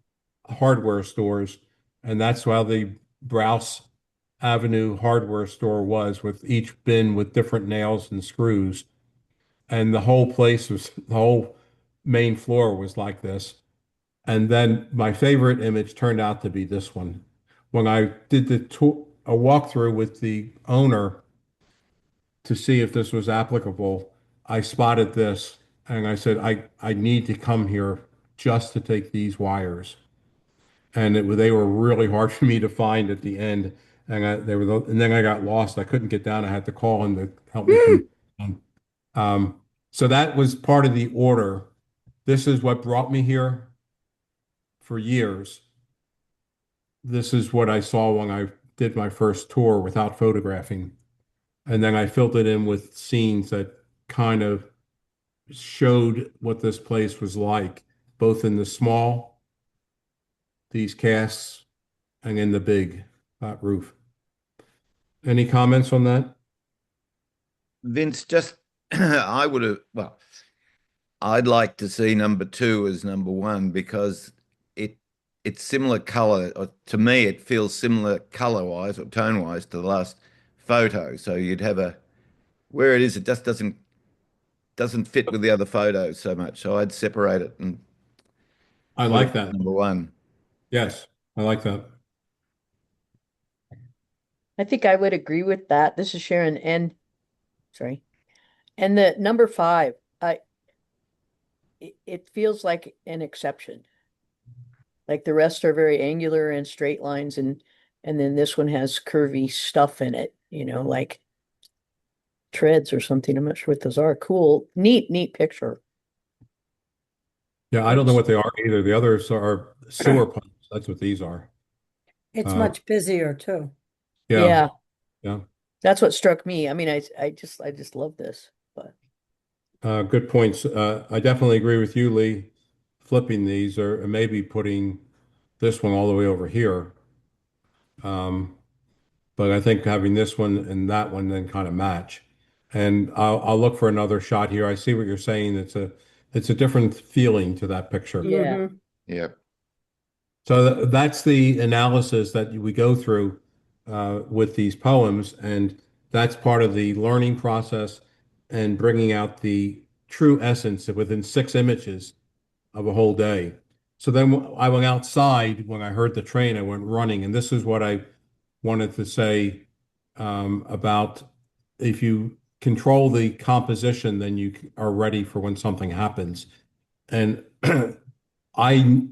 hardware stores, and that's how the Browse Avenue hardware store was, with each bin with different nails and screws. And the whole main floor was like this. And then my favorite image turned out to be this one. When I did a walkthrough with the owner to see if this was applicable, I spotted this and I said, I need to come here just to take these wires. And they were really hard for me to find at the end. And then I got lost. I couldn't get down. I had to call him to help me come down. So that was part of the order. This is what brought me here for years. This is what I saw when I did my first tour without photographing. And then I filled it in with scenes that kind of showed what this place was like, both in the small, these casts, and in the big, that roof. Any comments on that? Vince, just well, I'd like to see number two as number one because it's similar color. To me, it feels similar color-wise or tone-wise to the last photo. So you'd have where it is, it just doesn't fit with the other photos so much. So I'd separate it and I put it like that. number one. Yes, I like that. I think I would agree with that. This is Sharon, and sorry. And the number five, it feels like an exception. Like the rest are very angular and straight lines, and then this one has curvy stuff in it, like treads or something. I'm not sure what those are. Cool. Neat picture. Yeah, I don't know what they are either. The others are sewer pumps. That's what these are. It's Uh, much busier too. Yeah, Yeah. yeah. That's what struck me. I mean, I just love this, but Good points. I definitely agree with you, Lee. Flipping these or maybe putting this one all the way over here. But I think having this one and that one then kind of match. And I'll look for another shot here. I see what you're saying. It's a different feeling to that picture. yeah. Mhm. Yeah. So that's the analysis that we go through with these poems, and that's part of the learning process and bringing out the true essence within 6 images of a whole day. So then I went outside when I heard the train. I went running, and this is what I wanted to say about if you control the composition, then you are ready for when something happens. And I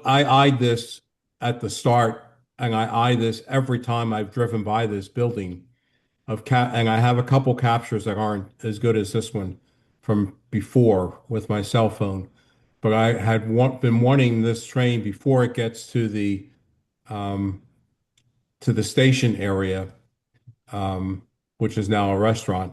I eyed this at the start, and I eye this every time I've driven by this building and I have a couple captures that aren't as good as this one from before with my cell phone. But I had been wanting this train before it gets um, to the station area, which is now a restaurant.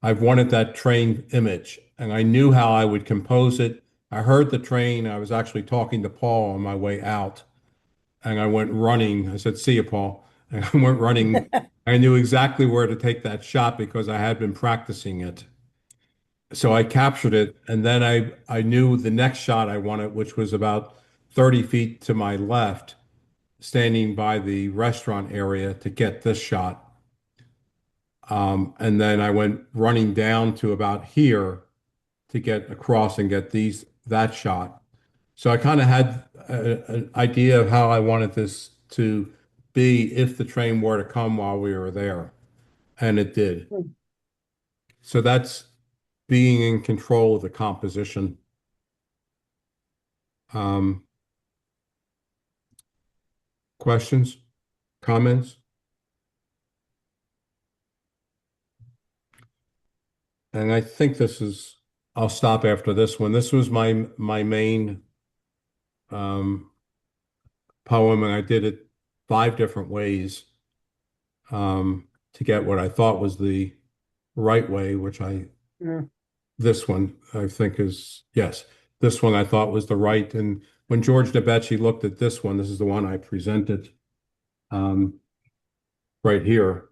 I've wanted that train image, and I knew how I would compose it. I heard the train. I was actually talking to Paul on my way out, and I went running. I said, "See you, Paul." And I went running. I knew exactly where to take that shot because I had been practicing it. So I captured it, and then I knew the next shot I wanted, which was about 30 feet to my left. standing by the restaurant area to get this shot. And then I went running down to about here to get across and get that shot. So I kind of had an idea of how I wanted this to be if the train were to come while we were there, and it did. So that's being in control of the composition. Questions, comments? And I think I'll stop after this one. This was my main poem, and I did it 5 different ways to get what I thought was the right way, which this one I think yes, this one I thought was the right. And when George Debetchi looked at this one, this is the one I presented right here.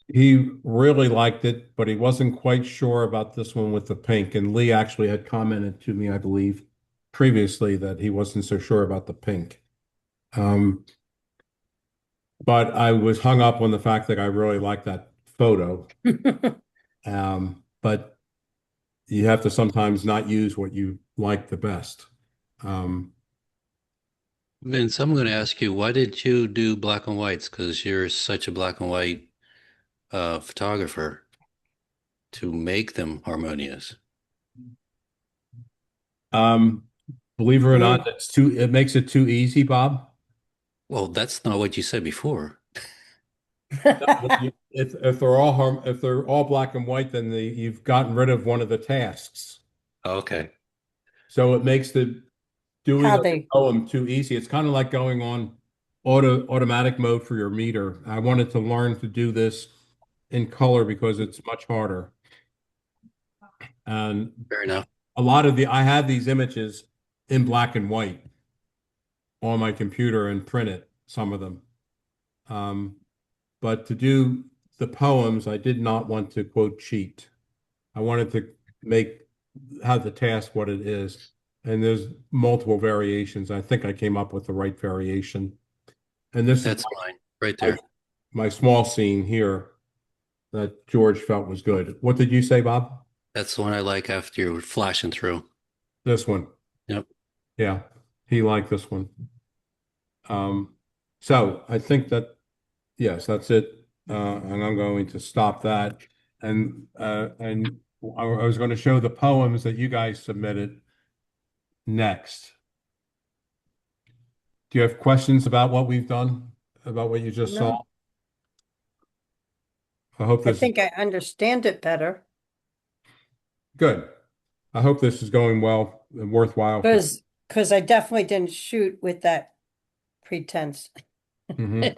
He really liked it, but he wasn't quite sure about this one with the pink. And Lee actually had commented to me, I believe, previously that he wasn't so sure about the pink. But I was hung up on the fact that I really liked that photo. But you have to sometimes not use what you like the best. Vince, I'm going to ask you, why did you do black and whites? Because you're such a black and white photographer, to make them harmonious. Believe it or not, it makes it too easy, Bob. Well, that's not what you said before. If they're all black and white, then you've gotten rid of one of the tasks. Okay. So it makes doing How a they- poem too easy. It's kind of like going on automatic mode for your meter. I wanted to learn to do this in color because it's much harder. And Fair enough. I have these images in black and white on my computer and print it, some of them. But to do the poems, I did not want to quote cheat. I wanted to have the task what it is. And there's multiple variations. I think I came up with the right variation. And That's mine right there. my small scene here that George felt was good. What did you say, Bob? That's the one I like after you're flashing through. This one. Yep. Yeah, he liked this one. So I think that, yes, that's it. And I'm going to stop that. And I was going to show the poems that you guys submitted next. Do you have questions about what we've done, about what you just saw? No. I hope I this think I understand it better good. I hope this is going well and worthwhile. because I definitely didn't shoot with that pretense. Mhm.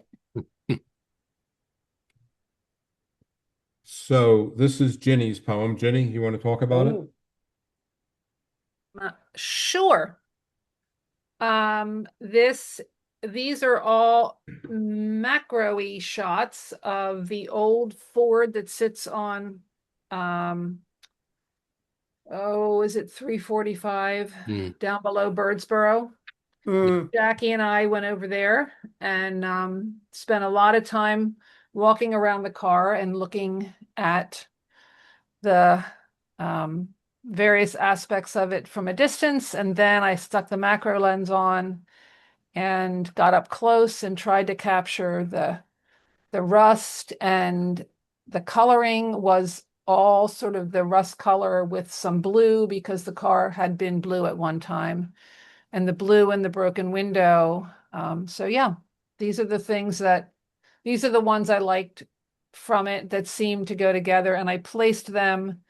So this is Ginny's poem. Ginny, you want to talk about it? Ooh. Sure. These are all macro-y shots of the old Ford that sits on, is it 345 down below Birdsboro? Mm. Jackie and I went over there and spent a lot of time walking around the car and looking at the various aspects of it from a distance. And then I stuck the macro lens on and got up close and tried to capture the rust, and the coloring was all sort of the rust color with some blue because the car had been blue at one time, and the blue in the broken window. So yeah, these are the ones I liked from it that seemed to go together, and I placed them.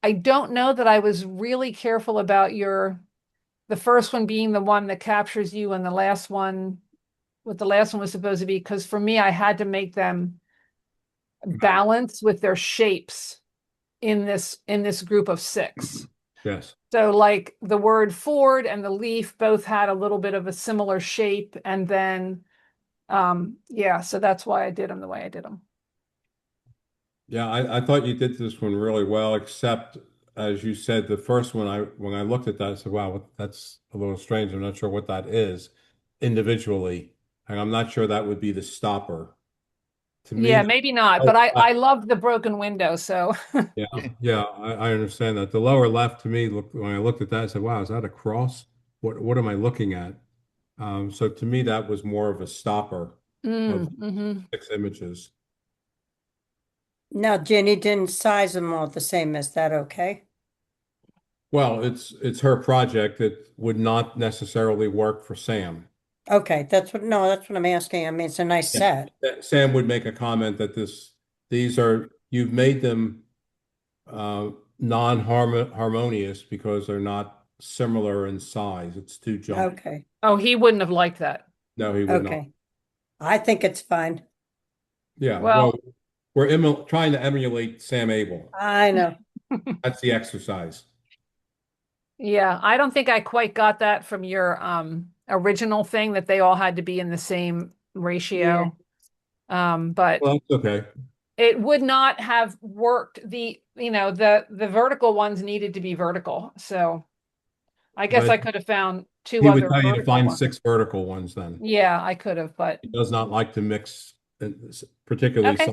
I don't know that I was really careful about the first one being the one that captures you and the last one, what the last one was supposed to be, because for me, I had to make them balance with their shapes in this group of 6. Yes. So like the word Ford and the leaf both had a little bit of a similar shape. And then, so that's why I did them the way I did them. Yeah, I thought you did this one really well, except as you said, the first one, when I looked at that, I said, wow, that's a little strange. I'm not sure what that is individually. And I'm not sure that would be the stopper. To me, Yeah, maybe not, but oh, I loved the broken window, so yeah, yeah, I understand that. The lower left to me, when I looked at that, I said, wow, is that a cross? What am I looking at? So to me, that was more of a stopper of mhm. 6 images. Now, Jenny didn't size them all the same. Is that okay? Well, it's her project. It would not necessarily work for Sam. Okay, no, that's what I'm asking. I mean, it's a nice Yeah. set. Sam would make a comment that you've made them non-harmonious because they're not similar in size. It's too jumpy. Okay, Oh, he wouldn't have liked that. No, he would not. okay. I think it's fine. Yeah, Well, well, trying to emulate Sam Abell. I know. That's the exercise. yeah, I don't think I quite got that from your original thing that they all had to be in the same ratio. But Well, that's okay. it would not have worked. The vertical ones needed to be vertical. So I guess But I could have found two he would other tell you to vertical find ones. 6 vertical ones then. Yeah, I could have, but He does not like to mix, particularly okay.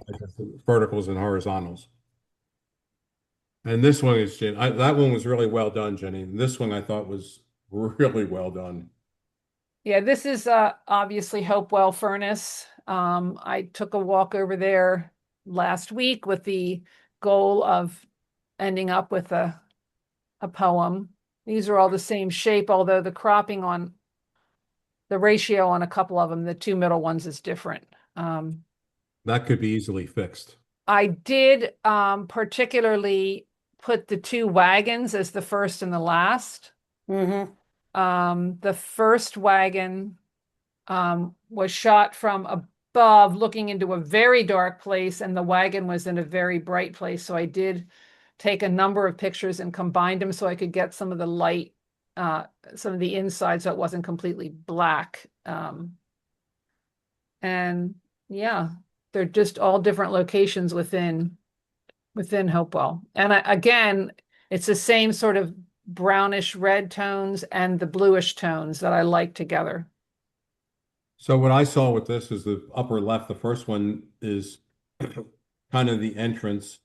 verticals and horizontals. And this one is that one was really well done, Jenny. This one I thought was really well done. Yeah, this is obviously Hopewell Furnace. I took a walk over there last week with the goal of ending up with a poem. These are all the same shape, although the cropping on the ratio on a couple of them, the two middle ones is different. That could be easily fixed. I did particularly put the two wagons as the first and the last. Mm-hmm. The first wagon was shot from above, looking into a very dark place, and the wagon was in a very bright place. So I did take a number of pictures and combined them so I could get some of the light, some of the inside, so it wasn't completely black. And yeah, they're just all different locations within Hopewell. And again, it's the same sort of brownish red tones and the bluish tones that I like together. So what I saw with this is the upper left. The first one is kind of the entrance,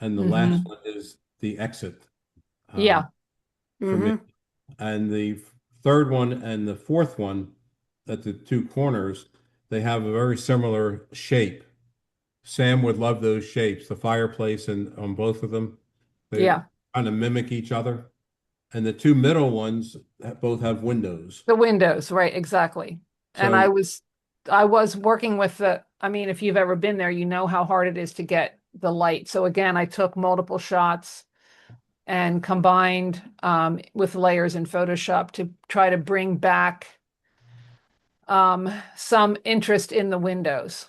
and the last one is the exit. Yeah. For me. And the third one and the fourth one at the two corners, they have a very similar shape. Sam would love those shapes, the fireplace and on both of them. They Yeah. kind of mimic each other. And the two middle ones both have windows. The windows, right, exactly. And I was working with I mean, if you've ever been there, you know how hard it is to get the light. So again, I took multiple shots and combined with layers in Photoshop to try to bring back some interest in the windows.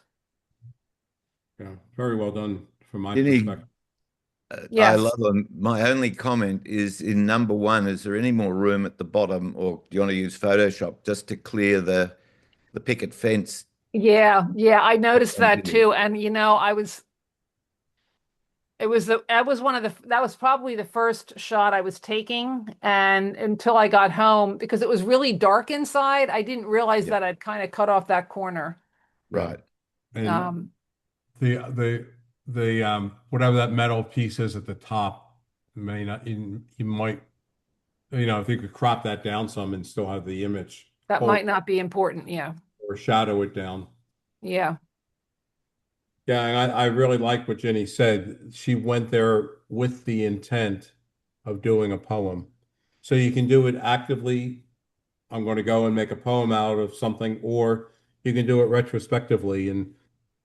Yeah, very well done from my Jenny, perspective. I Yes. love them. My only comment is in number one, is there any more room at the bottom, or do you want to use Photoshop just to clear the picket fence? Yeah, I noticed that too. And that was probably the first shot I was taking. And until I got home, because it was really dark inside, I didn't realize that I'd kind of cut off that corner. Right. And whatever that metal piece is at the top may not, you might, if you could crop that down some and still have the image That might not be important. Yeah. or shadow it down. Yeah. Yeah, and I really like what Jenny said. She went there with the intent of doing a poem. So you can do it actively. I'm going to go and make a poem out of something, or you can do it retrospectively and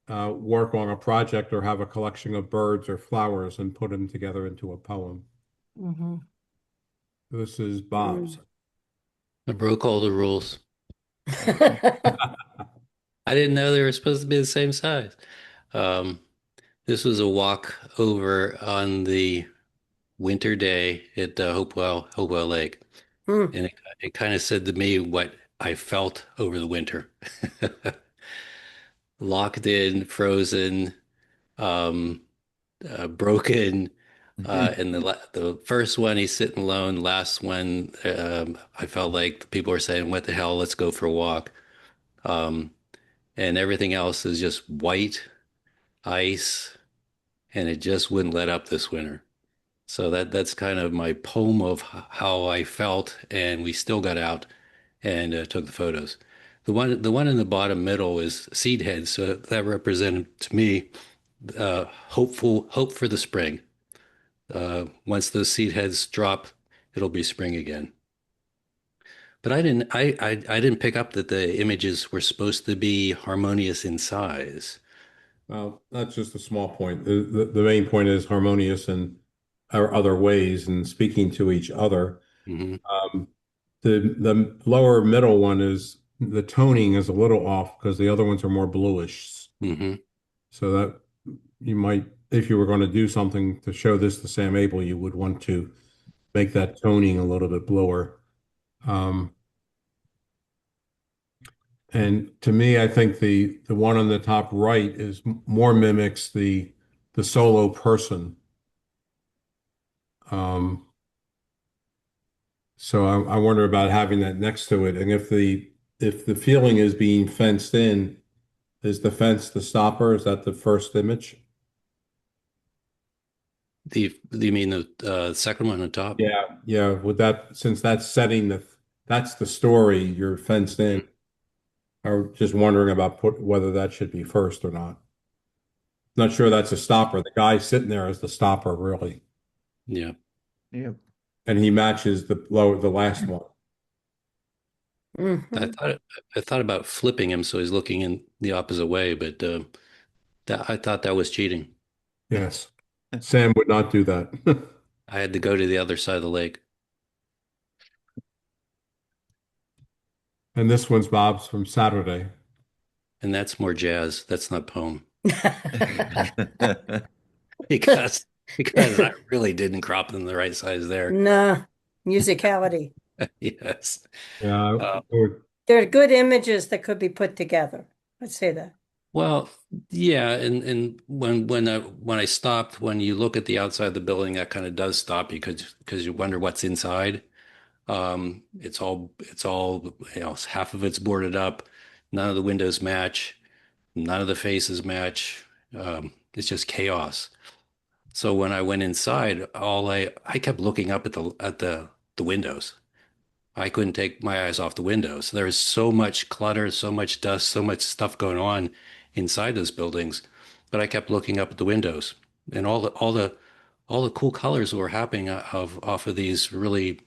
work on a project or have a collection of birds or flowers and put them together into a poem. This is Bob's. I broke all the rules. I didn't know they were supposed to be the same size. This was a walk over on the winter day at Hopewell Lake. And it kind of said to me what I felt over the winter. Locked in, frozen, broken, And the first one he's sitting alone. Last one, I felt like the people were saying, "What the hell? Let's go for a walk." Um, and everything else is just white ice, and it just wouldn't let up this winter. So that's kind of my poem of how I felt, and we still got out and took the photos. The one in the bottom middle is seed heads, so that represented to me hope for the spring. Once those seed heads drop, it'll be spring again. But I didn't pick up that the images were supposed to be harmonious in size. Well, that's just a small point. The main point is harmonious in our other ways and speaking to each other. Hmm. Um, the lower middle one is the toning is a little off because the other ones are more bluish. Hmm. So that you might, if you were going to do something to show this to Sam Abell, you would want to make that toning a little bit bluer. Um, and to me, I think the one on the top right is more mimics the solo person. Um, so I wonder about having that next to it, and if the feeling is being fenced in, is the fence the stopper? Is that the first image? You mean the second one on top? Yeah, yeah. With that, since that's the story, you're fenced in. I was just wondering about whether that should be first or not. Not sure that's a stopper. The guy sitting there is the stopper, really, Yeah. Yeah. and he matches the last one. I Mhm. thought I thought about flipping him so he's looking in the opposite way, but I thought that was cheating. Yes, Sam would not do that. I had to go to the other side of the lake. And this one's Bob's from Saturday. And that's more jazz. That's not poem. Because I really didn't crop them the right size there. No, musicality. Yes. Yeah, Uh, They're good images that could be put together. Let's say that. well, yeah, and when I stopped, when you look at the outside of the building, that kind of does stop you because you wonder what's inside. It's all half of it's boarded up. None of the windows match. None of the faces match. It's just chaos. So when I went inside, I kept looking up at the windows. I couldn't take my eyes off the windows. There is so much clutter, so much dust, so much stuff going on inside those buildings. But I kept looking up at the windows and all the cool colors were happening off of these really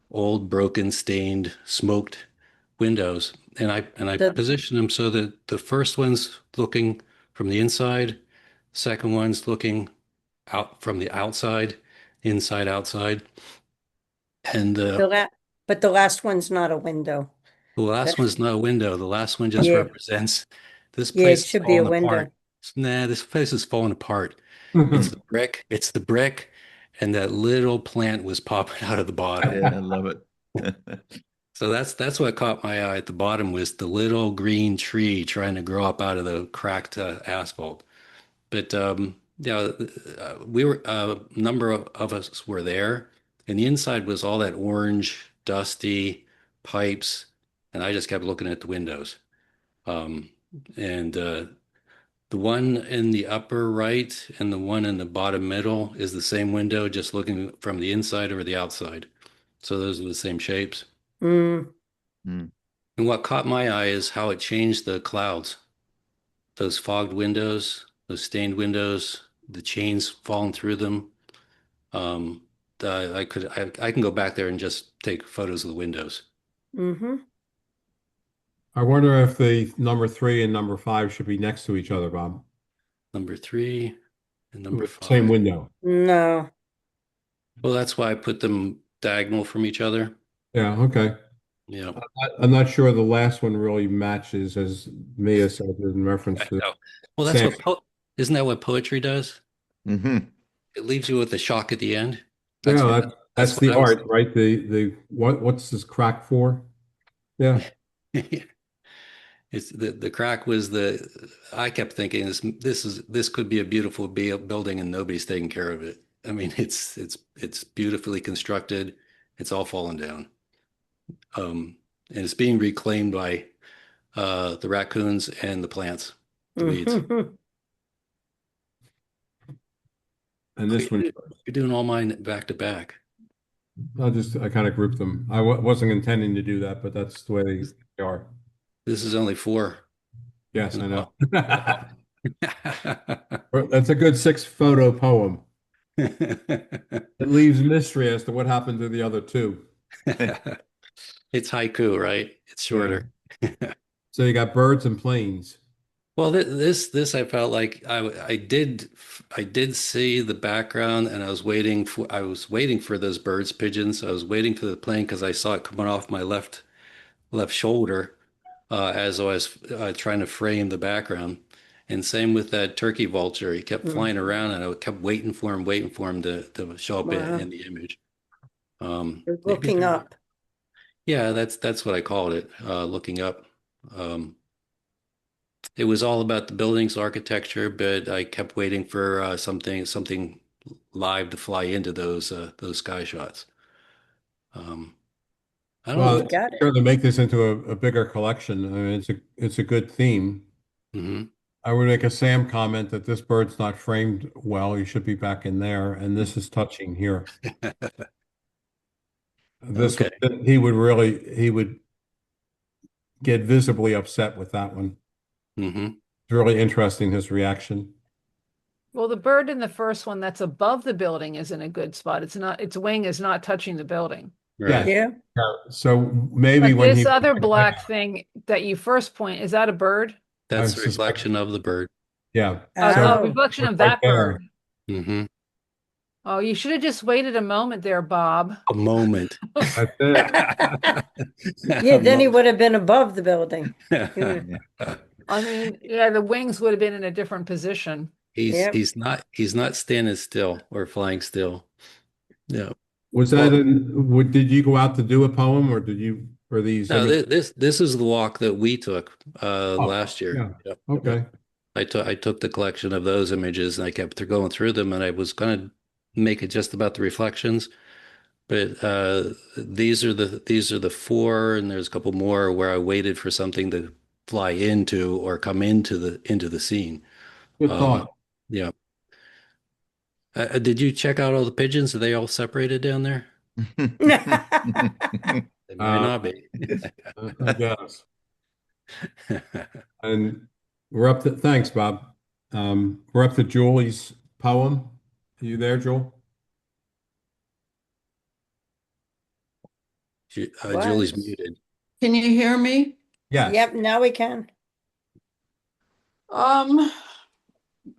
old, broken, stained, smoked windows. And I The positioned them so that the first one's looking from the inside, second one's looking out from the outside, inside, outside. And the la but the last one's not a window. the last That- one's not a window. The last one just Yeah, represents this yeah, it place is should be a falling apart. window. Nah, this place is falling apart. It's the brick, and that little plant was popping out of the bottom. Yeah, I love it. So that's what caught my eye at the bottom was the little green tree trying to grow up out of the cracked asphalt. But yeah, we were a number of us were there, and the inside was all that orange, dusty pipes, and I just kept looking at the windows. Um, and the one in the upper right and the one in the bottom middle is the same window, just looking from the inside or the outside. So those are the same shapes. Mm, Mm. And what caught my eye is how it changed the clouds. Those fogged windows, those stained windows, the chains falling through them. Um, I can go back there and just take photos of the windows. hmm I wonder if the number three and number five should be next to each other, Bob. Number 3 and number Same 5. window. No, Well, that's why I put them diagonal from each other. Yeah, okay. Yeah, I'm not sure the last one really matches, as Mia said in reference I to know. Well, Sam. isn't that what poetry does? Hmm. It leaves you with a shock at the end. That's Yeah, what that's that's what the I was art, right? What's this crack for? Yeah. thinking. It's the crack was I kept thinking this could be a beautiful building and nobody's taking care of it. I mean, it's beautifully constructed. It's all fallen down. And it's being reclaimed by the raccoons and the plants, the weeds. And this one, You're doing all mine back to back. I kind of grouped them. I wasn't intending to do that, but that's the way they are. This is only 4. Yes, I know. That's a good 6-photo poem. It leaves mystery as to what happened to the other 2. It's haiku, right? It's shorter. So you got birds and planes. Well, this I felt like I did see the background, and I was waiting for those birds, pigeons. I was waiting for the plane because I saw it coming off my left shoulder as I was trying to frame the background. And same with that turkey vulture. He kept flying around, and I kept waiting for him to show up Wow. in the image. You're Maybe looking up. Yeah, that's what I called it, looking up. It was all about the building's architecture, but I kept waiting for something live to fly into those sky shots. I don't know. Well, You got it. sure to make this into a bigger collection. I mean, it's a good theme. Mhm. I would make a Sam comment that this bird's not framed well. You should be back in there, and this is touching here. This Okay. he would get visibly upset with that one. Mm-hmm. It's really interesting, his reaction. Well, the bird in the first one that's above the building is in a good spot. Its wing is not touching the building. Yes. Right. Yeah. So maybe But when this he other black thing that you first point, is that a bird? That's I the suspect- reflection of the bird. yeah. Oh, Oh. reflection of right that there. bird. Mm-hmm. Oh, you should have just waited a moment there, Bob. A moment. That's it. Yeah, then he would have been above the building. I mean, yeah, the wings would have been in a different position. Yep. He's not standing still or flying still. Yeah. Was that did you go out to do a poem or these No, images? this is the walk that we took last year. yeah. Yep. Okay. I took the collection of those images and I kept going through them, and I was going to make it just about the reflections, but these are the 4, and there's a couple more where I waited for something to fly into or come into the scene. Good thought. Yeah. Did you check out all the pigeons? Are they all separated down there? They might not be. I guess. And we're up to, thanks, Bob. We're up to Julie's poem. Are you there, Jewel? Julie's Was. muted. Can you hear me? Yes. Yep, now we can.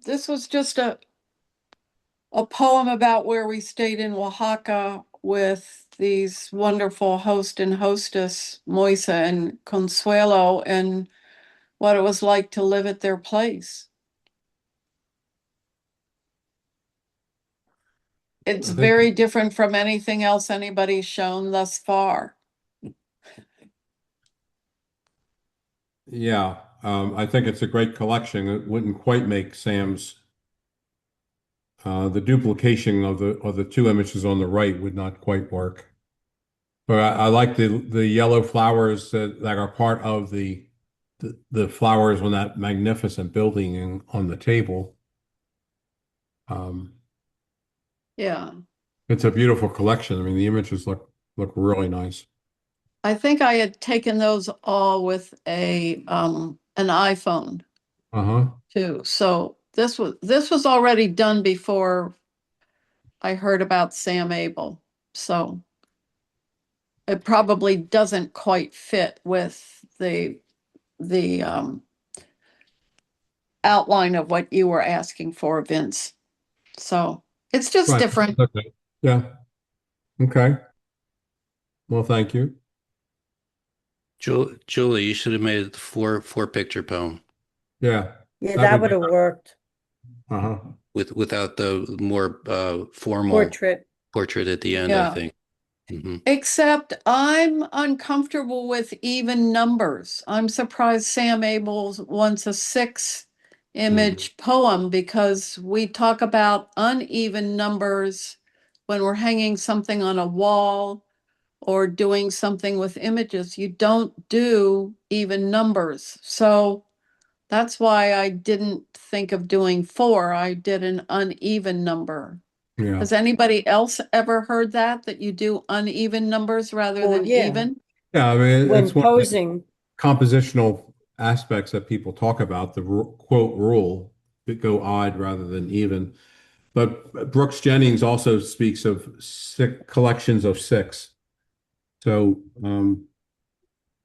This was just a poem about where we stayed in Oaxaca with these wonderful host and hostess, Moisa and Consuelo, and what it was like to live at their place. It's I think- very different from anything else anybody's shown thus far. Yeah. I think it's a great collection. It wouldn't quite make Sam's the duplication of the 2 images on the right would not quite work. But I like the yellow flowers that are part of the flowers on that magnificent building on the table. Yeah. It's a beautiful collection. I mean, the images look really nice. I think I had taken those all with an iPhone Uh-huh. too. So this was already done before I heard about Sam Abell. So it probably doesn't quite fit with the outline of what you were asking for, Vince. So it's just Right. different. Okay. Yeah. Okay. Well, thank you. Julie, you should have made it the four picture poem Yeah. Yeah, That that would would be have worked. Uh-huh. without the more formal Portrait. at the end, I Yeah. think. Mhm. Except I'm uncomfortable with even numbers. I'm surprised Sam Abell wants a 6 image poem because we talk about uneven numbers when we're hanging something on a wall or doing something with images. You don't do even numbers. So that's why I didn't think of doing 4. I did an uneven number. Yeah. Has anybody else ever heard that you do uneven numbers rather Well, than yeah. even? Yeah, I mean, When it's one of the posing, compositional aspects that people talk about, the quote rule that go odd rather than even. But Brooks Jennings also speaks of collections of 6. So,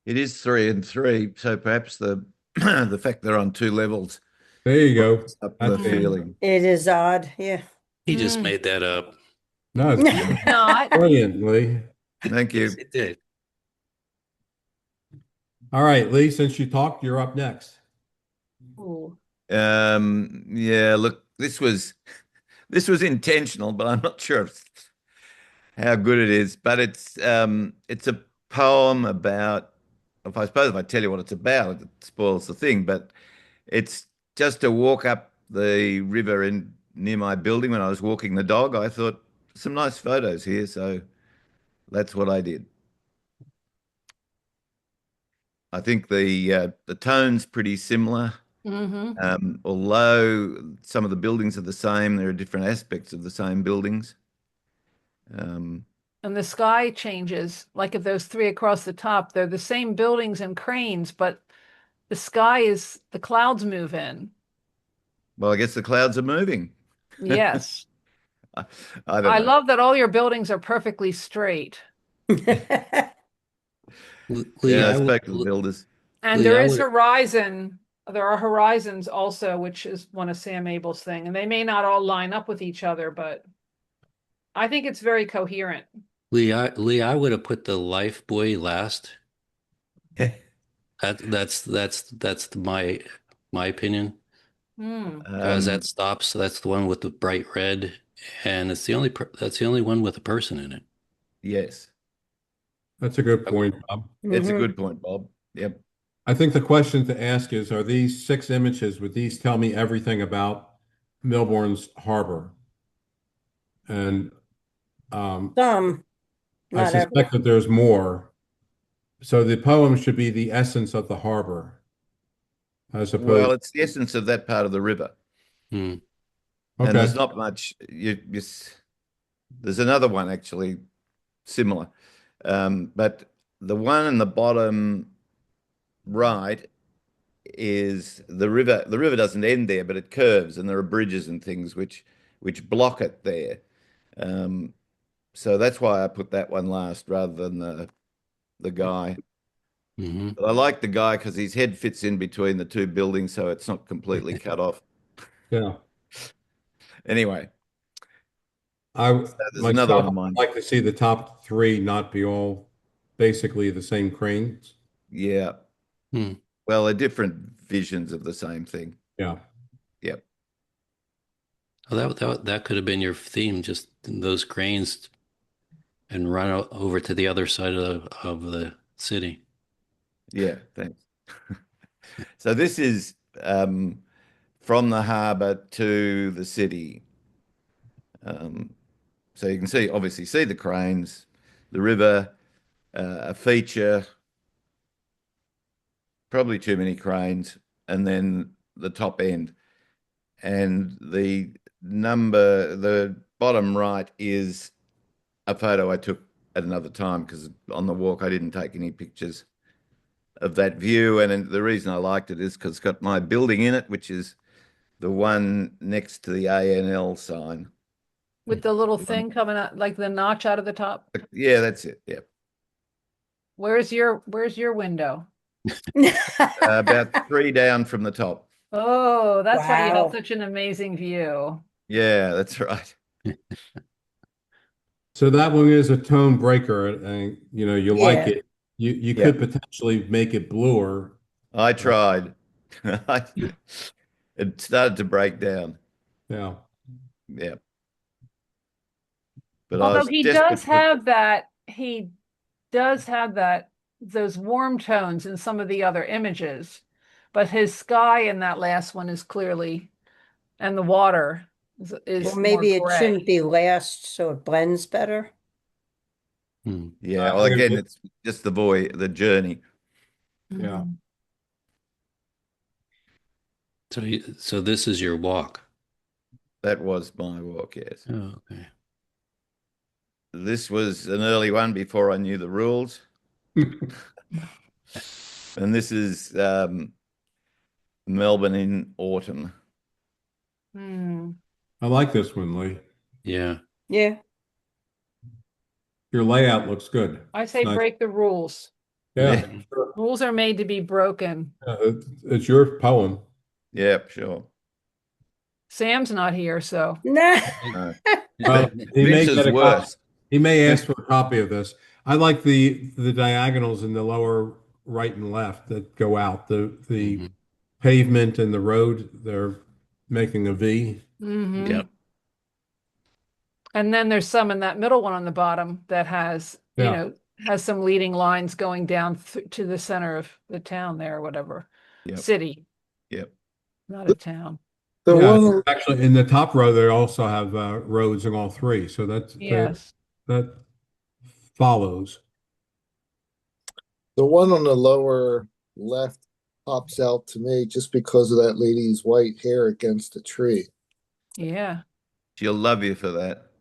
It is 3 and 3, so perhaps the the fact they're on 2 levels there you go. brightens up That's the it. feeling. it is odd, yeah. He just Mm. made that up. No, it's Not. brilliant, Lee. Thank you. Yes, it did. All right, Lee, since you talked, you're up next. Ooh. Yeah, look, this was intentional, but I'm not sure how good it is. But it's a poem about, if I suppose if I tell you what it's about, it spoils the thing. But it's just a walk up the river in near my building when I was walking the dog. I thought some nice photos here, so that's what I did. I think the tone's pretty similar. Mm-hmm. Although some of the buildings are the same, there are different aspects of the same buildings. Um, And the sky changes. Like if those 3 across the top, they're the same buildings and cranes, but the clouds move in. well, I guess the clouds are moving. Yes. I, I don't I know. love that all your buildings are perfectly straight. Lee, Yeah, I I would, spoke to the builders. And Lee, there I is would, horizon. There are horizons also, which is one of Sam Abell's thing. And they may not all line up with each other, but I think it's very coherent. Lee, I would have put the life buoy last. That's my opinion. Hmm. Because that Um, stops, that's the one with the bright red, and that's the only one with a person in it. yes, That's a good Okay. point, Bob. it's a Mhm. good point, Bob. Yep. I think the question to ask is, are these 6 images, would these tell me everything about Melbourne's harbor? And Some, I not every. suspect that there's more. So the poem should be the essence of the harbor, as Well, opposed. it's the essence of that part of the river, Hmm. and Okay. there's not much. There's another one actually similar, but the one in the bottom right is the river. The river doesn't end there, but it curves, and there are bridges and things which block it there. Um, so that's why I put that one last rather than the guy. Hmm. But I like the guy because his head fits in between the 2 buildings, so it's not completely cut off. Yeah. Anyway, I so there's another one myself of would mine. like to see the top 3 not be all basically the same cranes. Yeah. Hmm. Well, they're different visions of the same thing. Yeah. Yep. Well, that could have been your theme, just those cranes and run over to the other side of the city. Yeah. Thanks. So this is from the harbour to the city. Um, so you can obviously see the cranes, the river, a feature, probably too many cranes, and then the top end. And the bottom right is a photo I took at another time because on the walk I didn't take any pictures of that view. And the reason I liked it is because it's got my building in it, which is the one next to the ANL sign. With the little thing coming out, like the notch out of the top. Yeah, that's it. Yeah. Where's your window? About 3 down from the top. Oh, that's why you have Wow. such an amazing view. Yeah, that's right. So that one is a tone breaker, and you like Yeah. it. You Yeah, could potentially make it bluer. I tried. It started to break down. Yeah. Yeah. But I Although was desperate to put, he does have those warm tones in some of the other images. but his sky in that last one is clearly, and the water is Well, more maybe it gray. shouldn't be last, so it blends better. Hmm. Yeah, well, again, it's just the journey. Yeah. Mhm. So this is your walk. That was my walk, yes. Oh, okay. This was an early one before I knew the rules. And this is Melbourne in autumn. Hmm. I like this one, Lee. Yeah. Yeah. Your layout looks good. I say Nice. break the rules. Yeah, Yeah. sure. Rules are made to be broken. It's your poem. Yep, sure. Sam's not here, so Nah. Well, he may Vince is get a copy. worse. He may ask for a copy of this. I like the diagonals in the lower right and left that go out. The Mhm. pavement and the road, they're making a V. Mhm. Yep. And then there's some in that middle one on the bottom that has, you Yeah. know, has some leading lines going down to the center of the town there or whatever. Yep. City, Yep. not a town. The Yeah, one, actually, in the top row, they also have roads in all three. So Yes. that follows. the one on the lower left pops out to me just because of that lady's white hair against the tree. Yeah. She'll love you for that.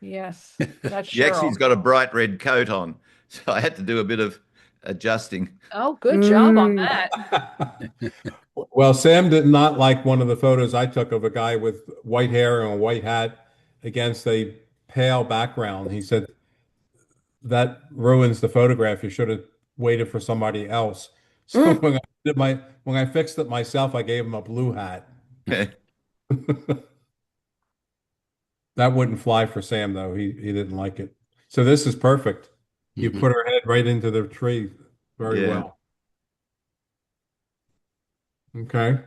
Yes. That's She actually's Cheryl. got a bright red coat on, so I had to do a bit of adjusting. Oh, good job on Mm. that. Well, Sam did not like one of the photos I took of a guy with white hair and a white hat against a pale background. He said that ruins the photograph. You should have waited for somebody else. So Mm. when I fixed it myself, I gave him a blue hat. That wouldn't fly for Sam though. He didn't like it. So this is perfect. You Mhm. put her head right into the tree very Yeah. well. Okay.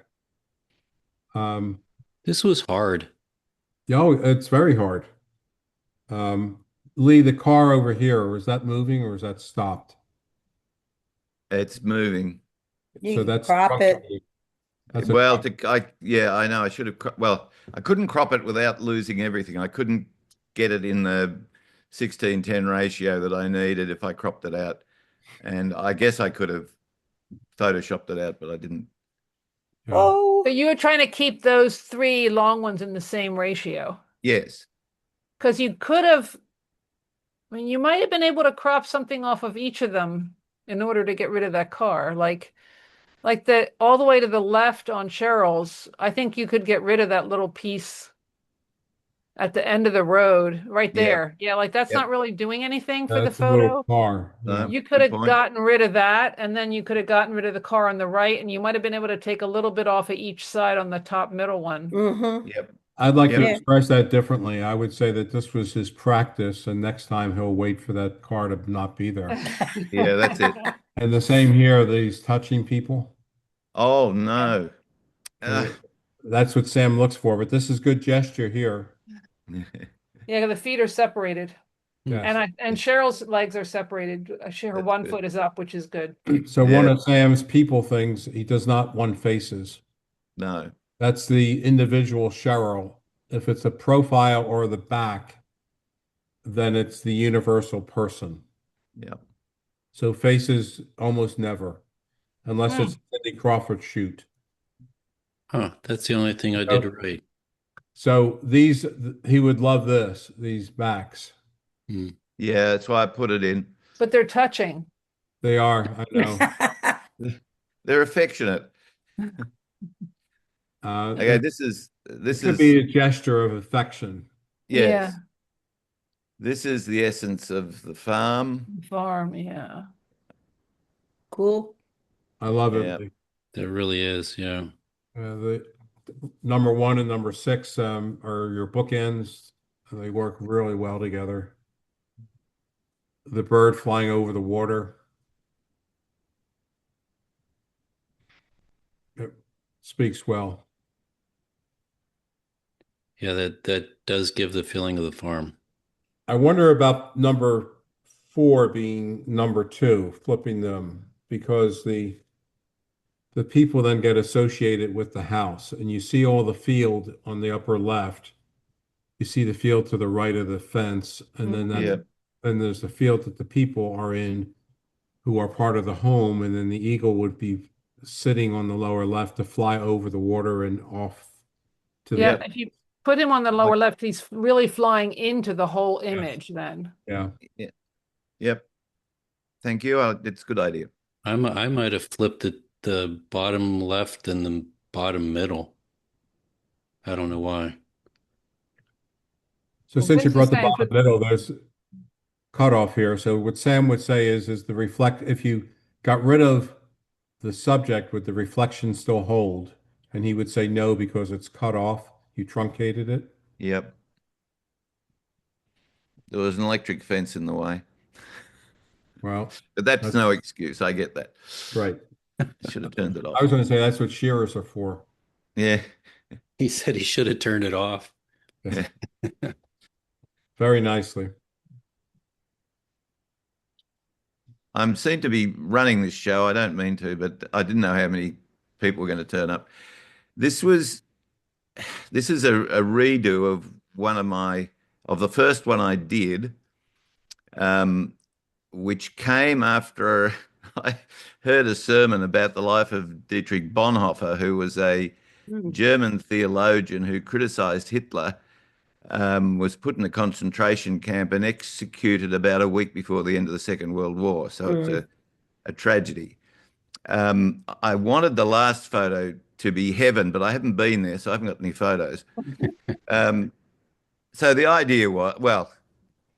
This was hard. Oh, it's very hard. Um, Lee, the car over here, was that moving or is that stopped? It's moving. You So can that's crop it. That's a Well, truck. yeah, I know. I should have. Well, I couldn't crop it without losing everything. I couldn't get it in the 16:10 ratio that I needed if I cropped it out. And I guess I could have photoshopped it out, but I didn't. Yeah. Oh. So you were trying to keep those three long ones in the same ratio. Yes. Because you could have, I mean, you might have been able to crop something off of each of them in order to get rid of that car. Like the all the way to the left on Cheryl's, I think you could get rid of that little piece at the end of the road right Yeah. there. Yeah, like that's Yep. not really doing anything for the That's a little photo. car. Yeah. You could Good have point. gotten rid of that, and then you could have gotten rid of the car on the right, and you might have been able to take a little bit off of each side on the top middle one. Mm-hmm. Yep. I'd like to Yep. Yeah. express that differently. I would say that this was his practice, and next time he'll wait for that car to not be there. Yeah, that's it. And the same here, these touching people. Oh no. Uh, That's what Sam looks for, but this is good gesture here. Yeah, the feet are separated. Yes. And Cheryl's legs are separated. Her That's one good. foot is up, which is good. So one Yeah. of Sam's people things, he does not want faces. No. That's the individual Cheryl. If it's a profile or the back, then it's the universal person. Yep. So faces almost never, unless it's Cindy Crawford shoot. Huh. That's the only thing I did right. So he would love these backs. Hmm. Yeah, that's why I put it in. But they're touching. They are, I know. They're affectionate. Okay, It this could is be a gesture of affection. yes. Yeah. This is the essence of the farm. Farm, yeah. Cool. I love Yeah. it. There really is. Yeah. The number 1 and number 6 are your bookends. They work really well together. The bird flying over the water. It speaks well. Yeah, that does give the feeling of the farm. I wonder about number 4 being number 2, flipping them, because the the people then get associated with the house, and you see all the field on the upper left. You see the field to the right of the fence, and then Yeah. then there's the field that the people are in who are part of the home, and then the eagle would be sitting on the lower left to fly over the water and off to Yeah, the, if you put him on the lower left, he's really flying into the whole Yes. image then. yeah. Yep. Thank you. It's a good idea. I might have flipped it the bottom left and the bottom middle. I don't know why. So Well, since you Vince is brought the saying bottom middle, there's cutoff here. So what Sam would say is the reflect, if you got rid of the subject, would the reflection still hold? And he would say no, because it's cut off. You truncated it. Yep. There was an electric fence in the way, Well, but that's that's no excuse. I get that. right. Should have turned it I off. was going to say that's what shearers are for. Yeah. He said he should have turned it off. Yeah. Very nicely. I seem to be running this show. I don't mean to, but I didn't know how many people were going to turn up. This is a redo of the first one I did, which came after I heard a sermon about the life of Dietrich Bonhoeffer, who was a German theologian who criticized Hitler, was put in a concentration camp and executed about a week before the end of the Second World War. So it's a tragedy. I wanted the last photo to be heaven, but I haven't been there, so I haven't got any photos. So the idea was, well,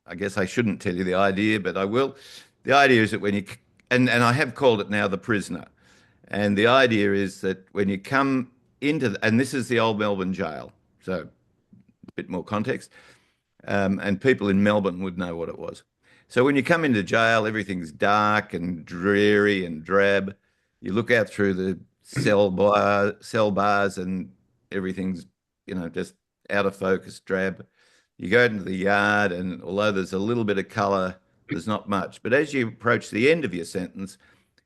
I guess I shouldn't tell you the idea, but I will. The idea is that and I have called it now The Prisoner. And the idea is that when you come and this is the old Melbourne jail, so a bit more context, and people in Melbourne would know what it was. So when you come into jail, everything's dark and dreary and drab. You look out through the cell bars, and everything's, just out of focus, drab. You go into the yard, and although there's a little bit of color, there's not much. But as you approach the end of your sentence,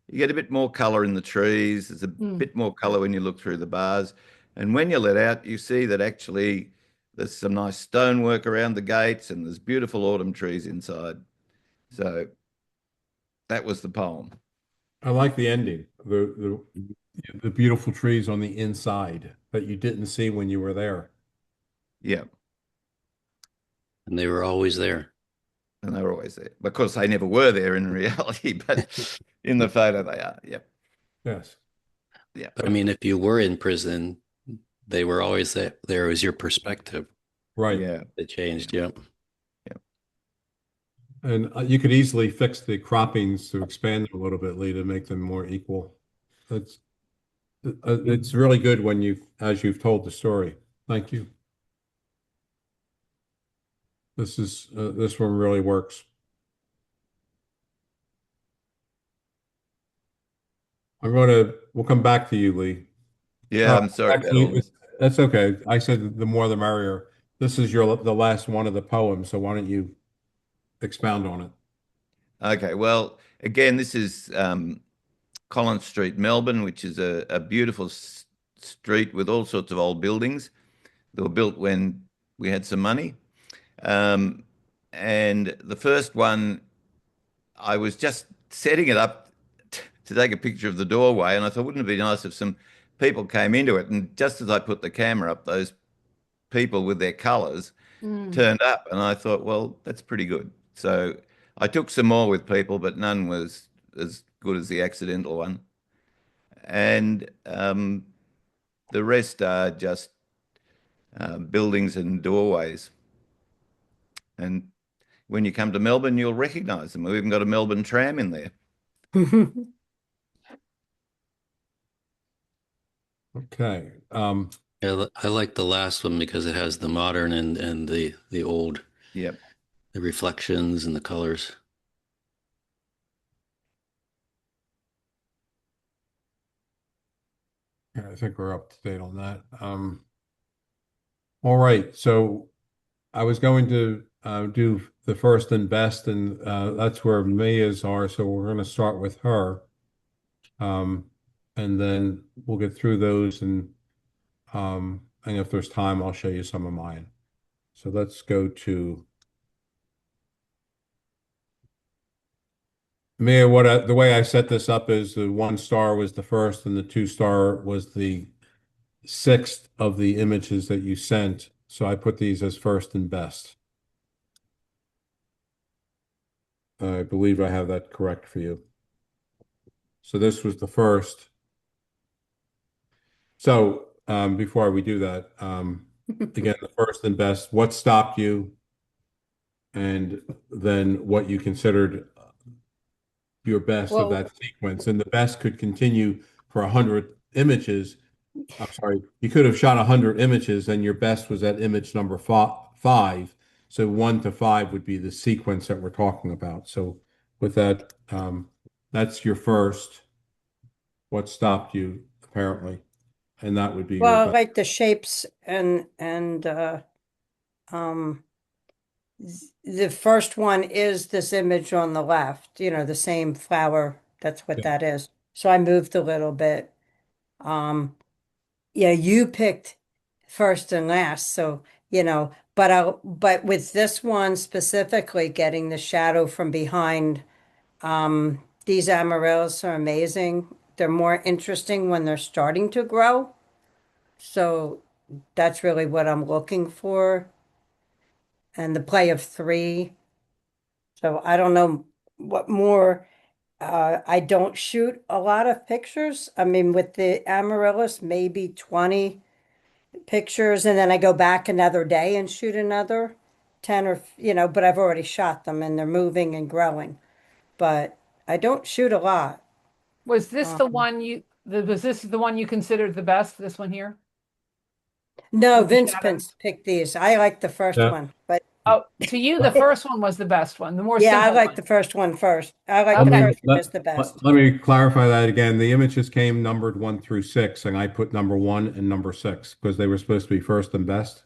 you get a bit more color in the trees. There's a bit more color when you look through the bars. And when you let out, you see that actually there's some nice stonework around the gates, and there's beautiful autumn trees inside. So that was the poem. I like the ending. The beautiful trees on the inside that you didn't see when you were there. Yeah. And they were always there. And they were always there. Of course, they never were there in reality, but in the photo they are. Yep. Yes. Yeah. But I mean, if you were in prison, they were always there. There was your perspective. Right. Yeah. It changed. Yeah. And you could easily fix the croppings to expand them a little bit, Lee, to make them more equal. It's really good as you've told the story. Thank you. This one really works. We'll come back to you, Lee. Yeah, I'm sorry about all this. That's okay. I said the more the merrier. This is the last one of the poems, so why don't you expound on it? Okay, well, again, this is Collins Street, Melbourne, which is a beautiful street with all sorts of old buildings. They were built when we had some money. And the first one, I was just setting it up to take a picture of the doorway, and I thought, wouldn't it be nice if some people came into it? And just as I put the camera up, those people with their colours turned up, and I thought, well, that's pretty good. So I took some more with people, but none was as good as the accidental one. And the rest are just buildings and doorways. And when you come to Melbourne, you'll recognise them. We've even got a Melbourne tram in there. Okay. I like the last one because it has the modern and the old. Yep. The reflections and the colors. I think we're up to date on that. All right. So I was going to do the first and best, and that's where Mia's are. So we're going to start with her. And and then we'll get through those and if there's time, I'll show you some of mine. So let's go to Mia. The way I set this up is the 1 star was the first, and the 2 star was the sixth of the images that you sent. So I put these as first and best. I believe I have that correct for you. So this was the first. So before we do that, again, the first and best, what stopped you, and then what you considered your best of Well- that sequence. And the best could continue for 100 images. I'm sorry, you could have shot 100 images, and your best was at image number five. So 1 to 5 would be the sequence that we're talking about. So with that, that's your first. What stopped you, apparently, and that would be your Well, I best. like the shapes um, the first one is this image on the left, the same flower. That's what Yeah. that is. So I moved a little bit. Yeah, you picked first and last, so but with this one specifically, getting the shadow from behind, these amaryllis are amazing. They're more interesting when they're starting to grow. So that's really what I'm looking for. And the play of three. So I don't know what more. I don't shoot a lot of pictures. I mean, with the amaryllis, maybe 20 pictures, and then I go back another day and shoot another 10 or, but I've already shot them and they're moving and growing. But I don't shoot a lot. Was this the Um, one was this the one you considered the best, this one here? No, With the Vince shadow? picked these. I like the first Yeah. one, but Oh, to you, the first one was the best one, the more yeah, I simple like one. the first one first. I like Let the Okay. me first one is the best. let me clarify that again. The images came numbered 1 through 6, and I put number 1 and number 6 because they were supposed to be first and best.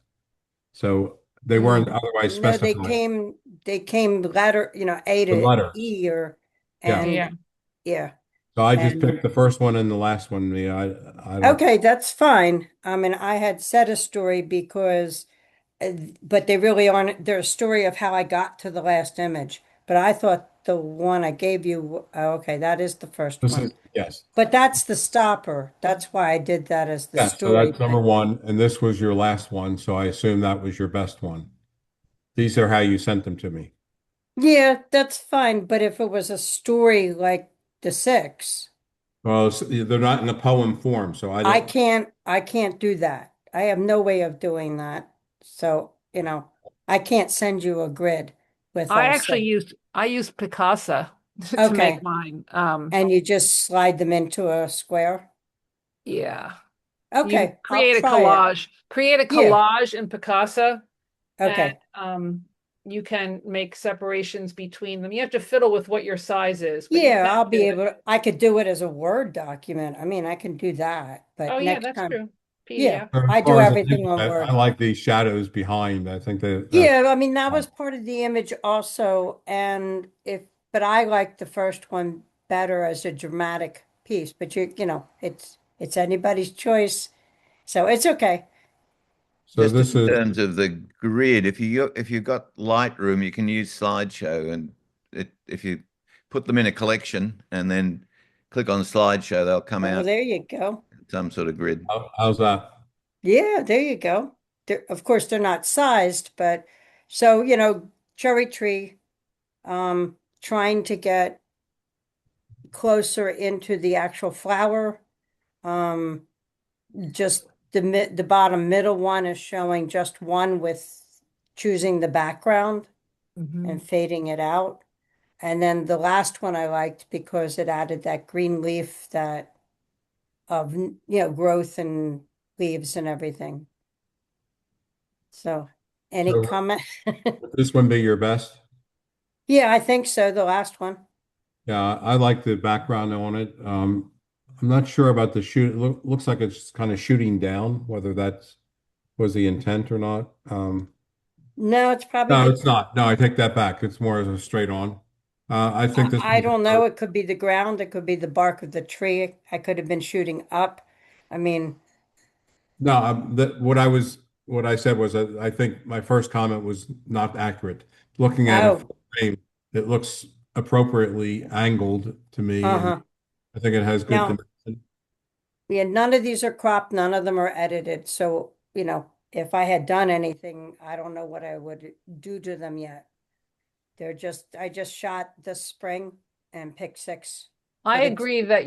So they weren't otherwise No, specified. they came letter, A The to letters. E or, Yeah. Yeah. and yeah. So I just And picked the first one and the last one. I don't. okay, that's fine. I mean, I had said a story because, but they really aren't, they're a story of how I got to the last image. But I thought the one I gave you, okay, that is the first This one. is yes. But that's the stopper. That's why I did that as the Yeah. So story. that's number 1, and this was your last one. So I assume that was your best one. These are how you sent them to me. Yeah, that's fine. But if it was a story like the six, Well, they're not in a poem form, so I don't. I can't do that. I have no way of doing that. So, I can't send you a grid with I all actually six. used Picasa to Okay. make mine. And you just slide them into a square? Yeah. You Okay, I'll try it. create a Yeah. collage in Picasa, and Okay. you can make separations between them. You have to fiddle with what your size is, but you Yeah, can I'll do be it. able to, I could do it as a Word document. I mean, I can do that, Oh but yeah, next that's time, true. yeah, PDF. As I do far as I everything on I Word. like these shadows behind. I think that's Yeah, I mean, that was part of the image also, but I like the first one better as a dramatic piece, but it's anybody's choice, so it's okay. so. Just This in is terms of the grid, if you've got Lightroom, you can use slideshow, and if you put them in a collection and then click on slideshow, they'll come Well, out there you go. in some sort of grid. how's that? Yeah, there you go. Of course, they're not sized, but so, cherry tree, trying to get closer into the actual flower. Um, just the bottom middle one is showing just one with choosing the background Mhm. and fading it out. And then the last one I liked because it added that green leaf that of, growth and leaves and everything. So, any So comment? would this one be your best? Yeah, I think so. The last one. Yeah, I like the background on it. I'm not sure about the shoot. Looks like it's kind of shooting down, whether that's was the intent or not. No, it's probably No, the, it's not. No, I take that back. It's more as a straight on. I think this I was don't know. It could be the ground. It could be the bark of the tree. I could have been shooting up. I mean, no, what I said was that I think my first comment was not accurate. Looking at a oh, full frame, it looks appropriately angled to me, and uh-huh. I think it has good Now, dimension. yeah, none of these are cropped, none of them are edited. So, if I had done anything, I don't know what I would do to them yet. I just shot this spring and picked six for I the, agree that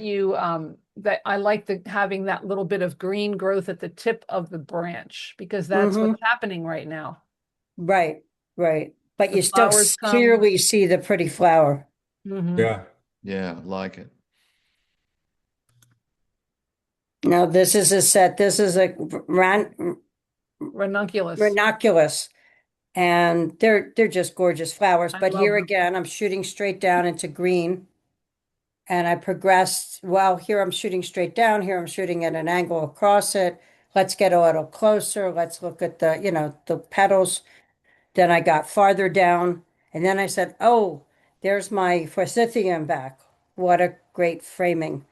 that I like having that little bit of green growth at the tip of the branch because that's Mhm. what's happening right now. Right, right. But The you still flowers come. clearly see the pretty flower. Hmm. Yeah. Yeah, like it. Now, this is a set, this is a Ranunculus. ranunculus, and they're just gorgeous flowers. I But love here them. again, I'm shooting straight down into green, and I progressed. Well, here I'm shooting straight down. Here I'm shooting at an angle across it. Let's get a little closer. Let's look at the petals. Then I got farther down, and then I said, "Oh, there's my forsythium back. What a great framing!"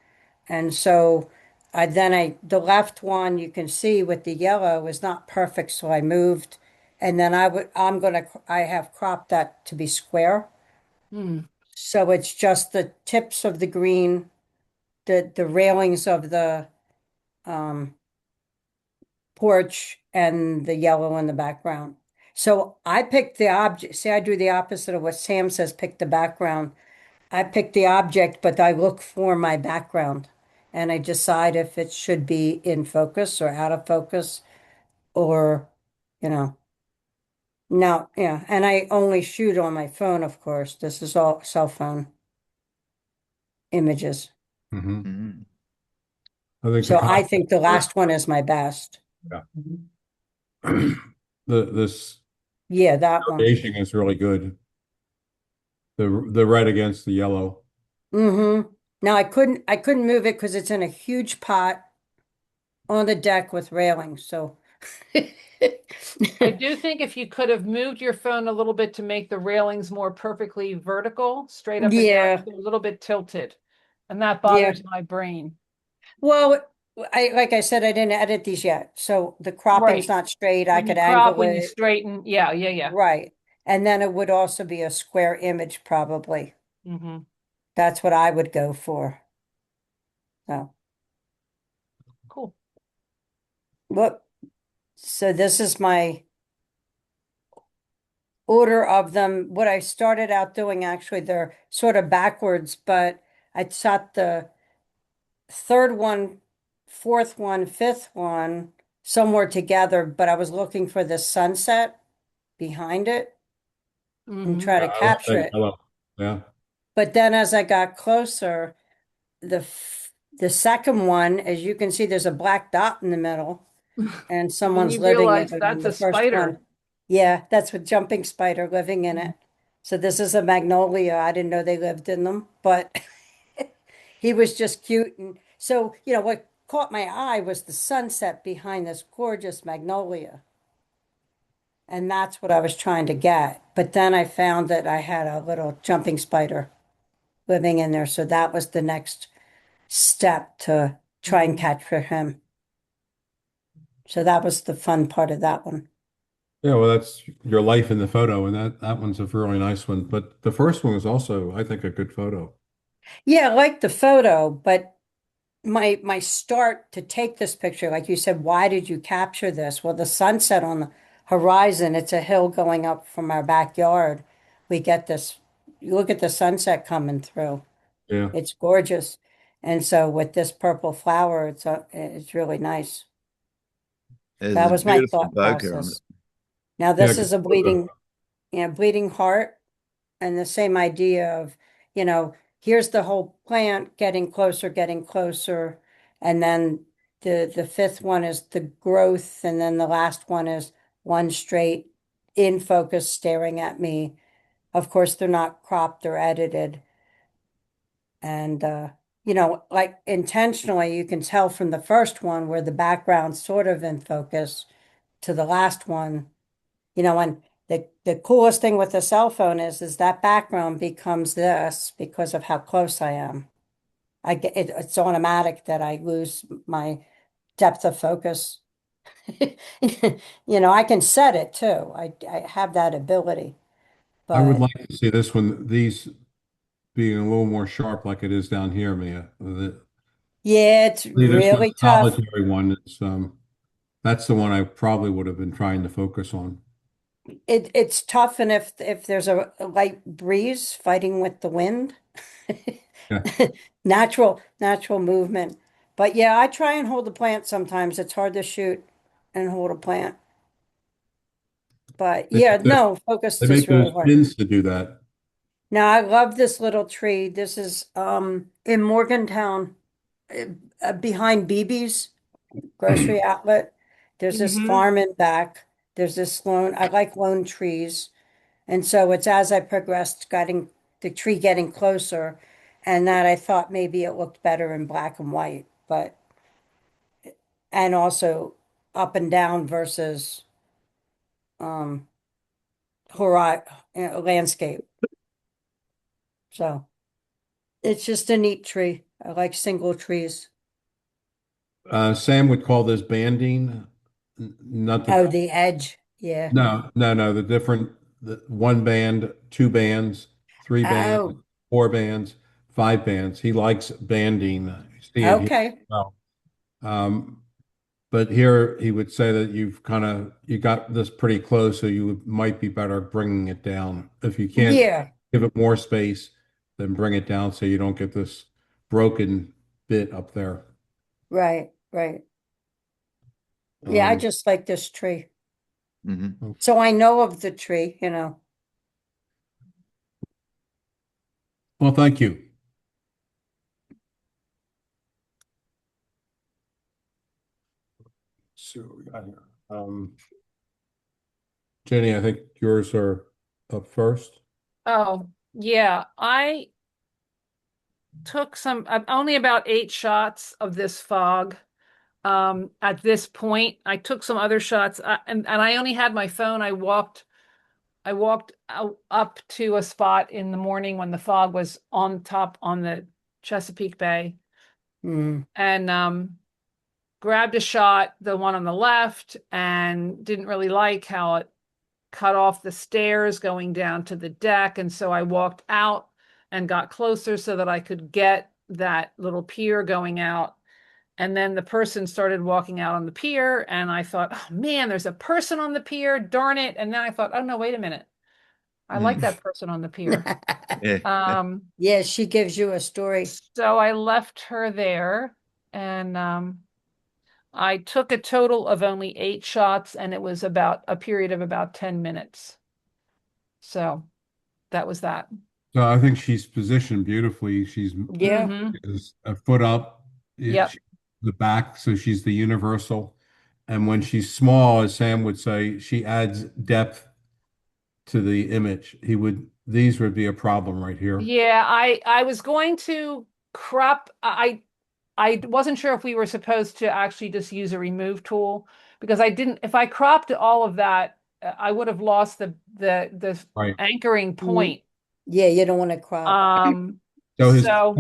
And so the left one you can see with the yellow is not perfect, so I moved. And then I have cropped that to be square. Hmm. So it's just the tips of the green, the railings of the um, porch and the yellow in the background. So I picked the object. See, I do the opposite of what Sam says, pick the background. I pick the object, but I look for my background and I decide if it should be in focus or out of focus or, you know, no, yeah. And I only shoot on my phone, of course. This is all cell phone images. Hmm. Mm. I think the So I contrast, think the last one is my best. yeah. Mhm. This Yeah, that one. foundation is really good. The red against the yellow. Mm-hmm. Now I couldn't move it because it's in a huge pot on the deck with railings. So I do think if you could have moved your phone a little bit to make the railings more perfectly vertical, straight up and down, yeah, they're a little bit tilted. And that yeah. bothers my brain. Well, like I said, I didn't edit these yet. So the cropping's Right. not straight. I When could you crop, angle when you it. straighten, yeah, yeah, yeah. Right. And then it would also be a square image, probably. Hmm. That's what I would go for. So, Cool. what? So this is my order of them. What I started out doing, actually, they're sort of backwards, but I shot the third one, fourth one, fifth one somewhere together, but I was looking for the sunset behind it and Hmm. try Yeah, to I like capture that it. yellow. Yeah. But then as I got closer, the second one, as you can see, there's a black dot in the middle, and And then someone's you living in realize it on that's the a first spider. one. Yeah, that's a jumping spider living in it. So this is a magnolia. I didn't know they lived in them, but he was just cute. And so, what caught my eye was the sunset behind this gorgeous magnolia. And that's what I was trying to get. But then I found that I had a little jumping spider living in there. So that was the next step to try and Mhm. catch for him. So that was the fun part of that one. Yeah, well, that's your life in the photo, and that one's a really nice one. But the first one is also, I think, a good photo. Yeah, I like the photo, but my start to take this picture, like you said, why did you capture this? Well, the sunset on the horizon, it's a hill going up from our backyard. We get this, you look at the sunset coming through. Yeah. It's gorgeous. And so with this purple flower, it's really nice. There's That a was my beautiful thought bokeh on it. process. Now Yeah, this good is a photo. bleeding heart, and the same idea of, here's the whole plant getting closer, and then the fifth one is the growth, and then the last one is one straight in focus staring at me. Of course, they're not cropped or edited. And like intentionally, you can tell from the first one where the background's sort of in focus to the last one, and The coolest thing with the cell phone is that background becomes this because of how close I am. It's automatic that I lose my depth of focus. You know, I can set it too. I have that ability. I would But like to see this one, these being a little more sharp like it is down here, Mia. yeah, it's This one really tough. solitary one is that's the one I probably would have been trying to focus on. It's tough, and if there's a light breeze fighting with the wind, Yeah. natural movement. But yeah, I try and hold the plant sometimes. It's hard to shoot and hold a plant. But They yeah, make those, no, focus they is make really those hard. pins to do that. Now I love this little tree. This is in Morgantown, behind BB's grocery outlet. There's this Mhm. farm in back. There's this lone. I like lone trees. And so it's as I progressed, getting the tree getting closer, and that I thought maybe it looked better in black and white, but and also up and down versus um landscape. So it's just a neat tree. I like single trees. Sam would call this banding, not the Oh, the edge. Yeah. no, the different the one band, two bands, three bands, Oh, four bands, five bands. He likes banding. You see it here. okay. Well, um, but here he would say that you got this pretty close, so might be better bringing it down. If you can't Yeah, give it more space, then bring it down so you don't get this broken bit up there. right, right. Yeah, I Um, just like this tree. Mhm. So I know of the tree, you know. well, thank you. So we got here. Jenny, I think yours are up first. Oh, yeah. I took only about 8 shots of this fog. At this point, I took some other shots, and I only had my phone. I walked out, up to a spot in the morning when the fog was on top on the Chesapeake Bay, Mm. and grabbed a shot, the one on the left, and didn't really like how it cut off the stairs going down to the deck. And so I walked out and got closer so that I could get that little pier going out. And then the person started walking out on the pier, and I thought, oh man, there's a person on the pier, darn it. And then I thought, oh no, wait a minute. I like Mm. that person on the pier. Yeah. Yeah, she gives you a story. So I left her there, and I took a total of only 8 shots, and it was about a period of about 10 minutes. So that was that. So I think she's positioned beautifully. She's Yeah. Mm-hmm. is a foot up, Yep. the back, so she's the universal. And when she's small, as Sam would say, she adds depth to the image. These would be a problem right here. Yeah, I was going to crop. I wasn't sure if we were supposed to actually just use a remove tool, because I didn't. If I cropped all of that, I would have lost the Right. anchoring Mm. point. Yeah, you don't want to crop. So his So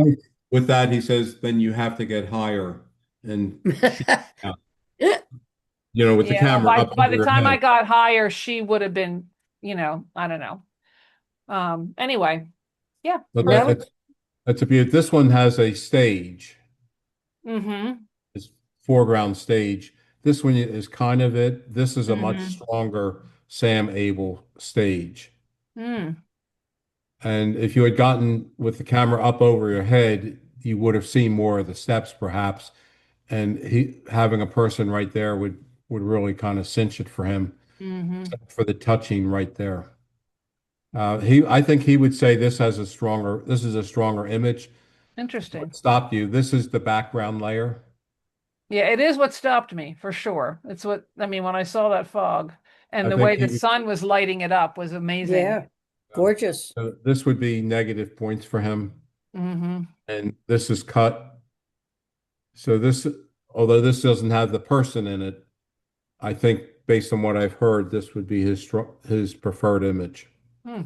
with that, he says, then you have to get higher and shoot out, with the yeah, camera by up by over the your time I head. got higher, she would have been, I don't know. Anyway, yeah, But No, perfect. that's a beaut. This one has a stage, Mm-hmm. it's foreground stage. This one is kind of it. This is a much Mm-hmm. stronger Sam Abell stage. Mm. And if you had gotten with the camera up over your head, you would have seen more of the steps perhaps. And he having a person right there would really kind of cinch it for him, Mm-hmm. except for the touching right there. I think he would say this is a stronger image. Interesting. What stopped you? This is the background layer. Yeah, it is what stopped me for sure. It's what I mean when I saw that fog and I the think way the sun was lighting it up was amazing. yeah, gorgeous. this would be negative points for him. Mm-hmm. And this is cut. So although this doesn't have the person in it, I think based on what I've heard, this would be his preferred image. Hmm.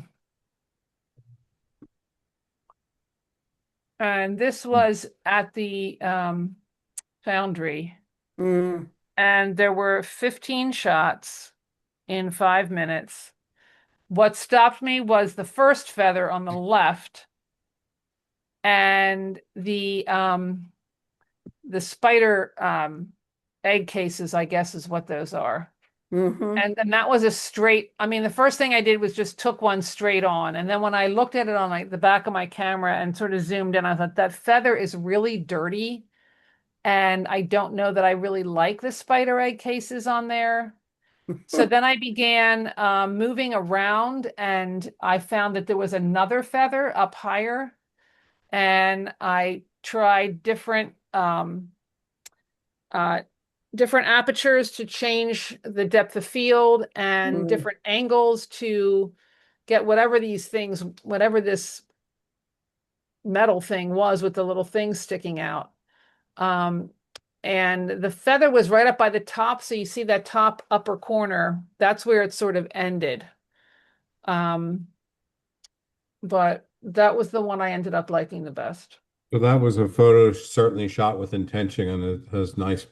And this was at the Foundry, Mm, and there were 15 shots in 5 minutes. What stopped me was the first feather on the left and the spider egg cases, I guess is what those are. hmm And that was a straight, I mean, the first thing I did was just took one straight on. And then when I looked at it on like the back of my camera and sort of zoomed in, I thought that feather is really dirty. And I don't know that I really like the spider egg cases on there. So then I began moving around and I found that there was another feather up higher. And I tried uh, different apertures to change the depth of field and Mm. different angles to get whatever these things, whatever this metal thing was with the little things sticking out. Um, and the feather was right up by the top. So you see that top upper corner, that's where it sort of ended. Um, but that was the one I ended up liking the best. So that was a photo certainly shot with intention, and it has nice.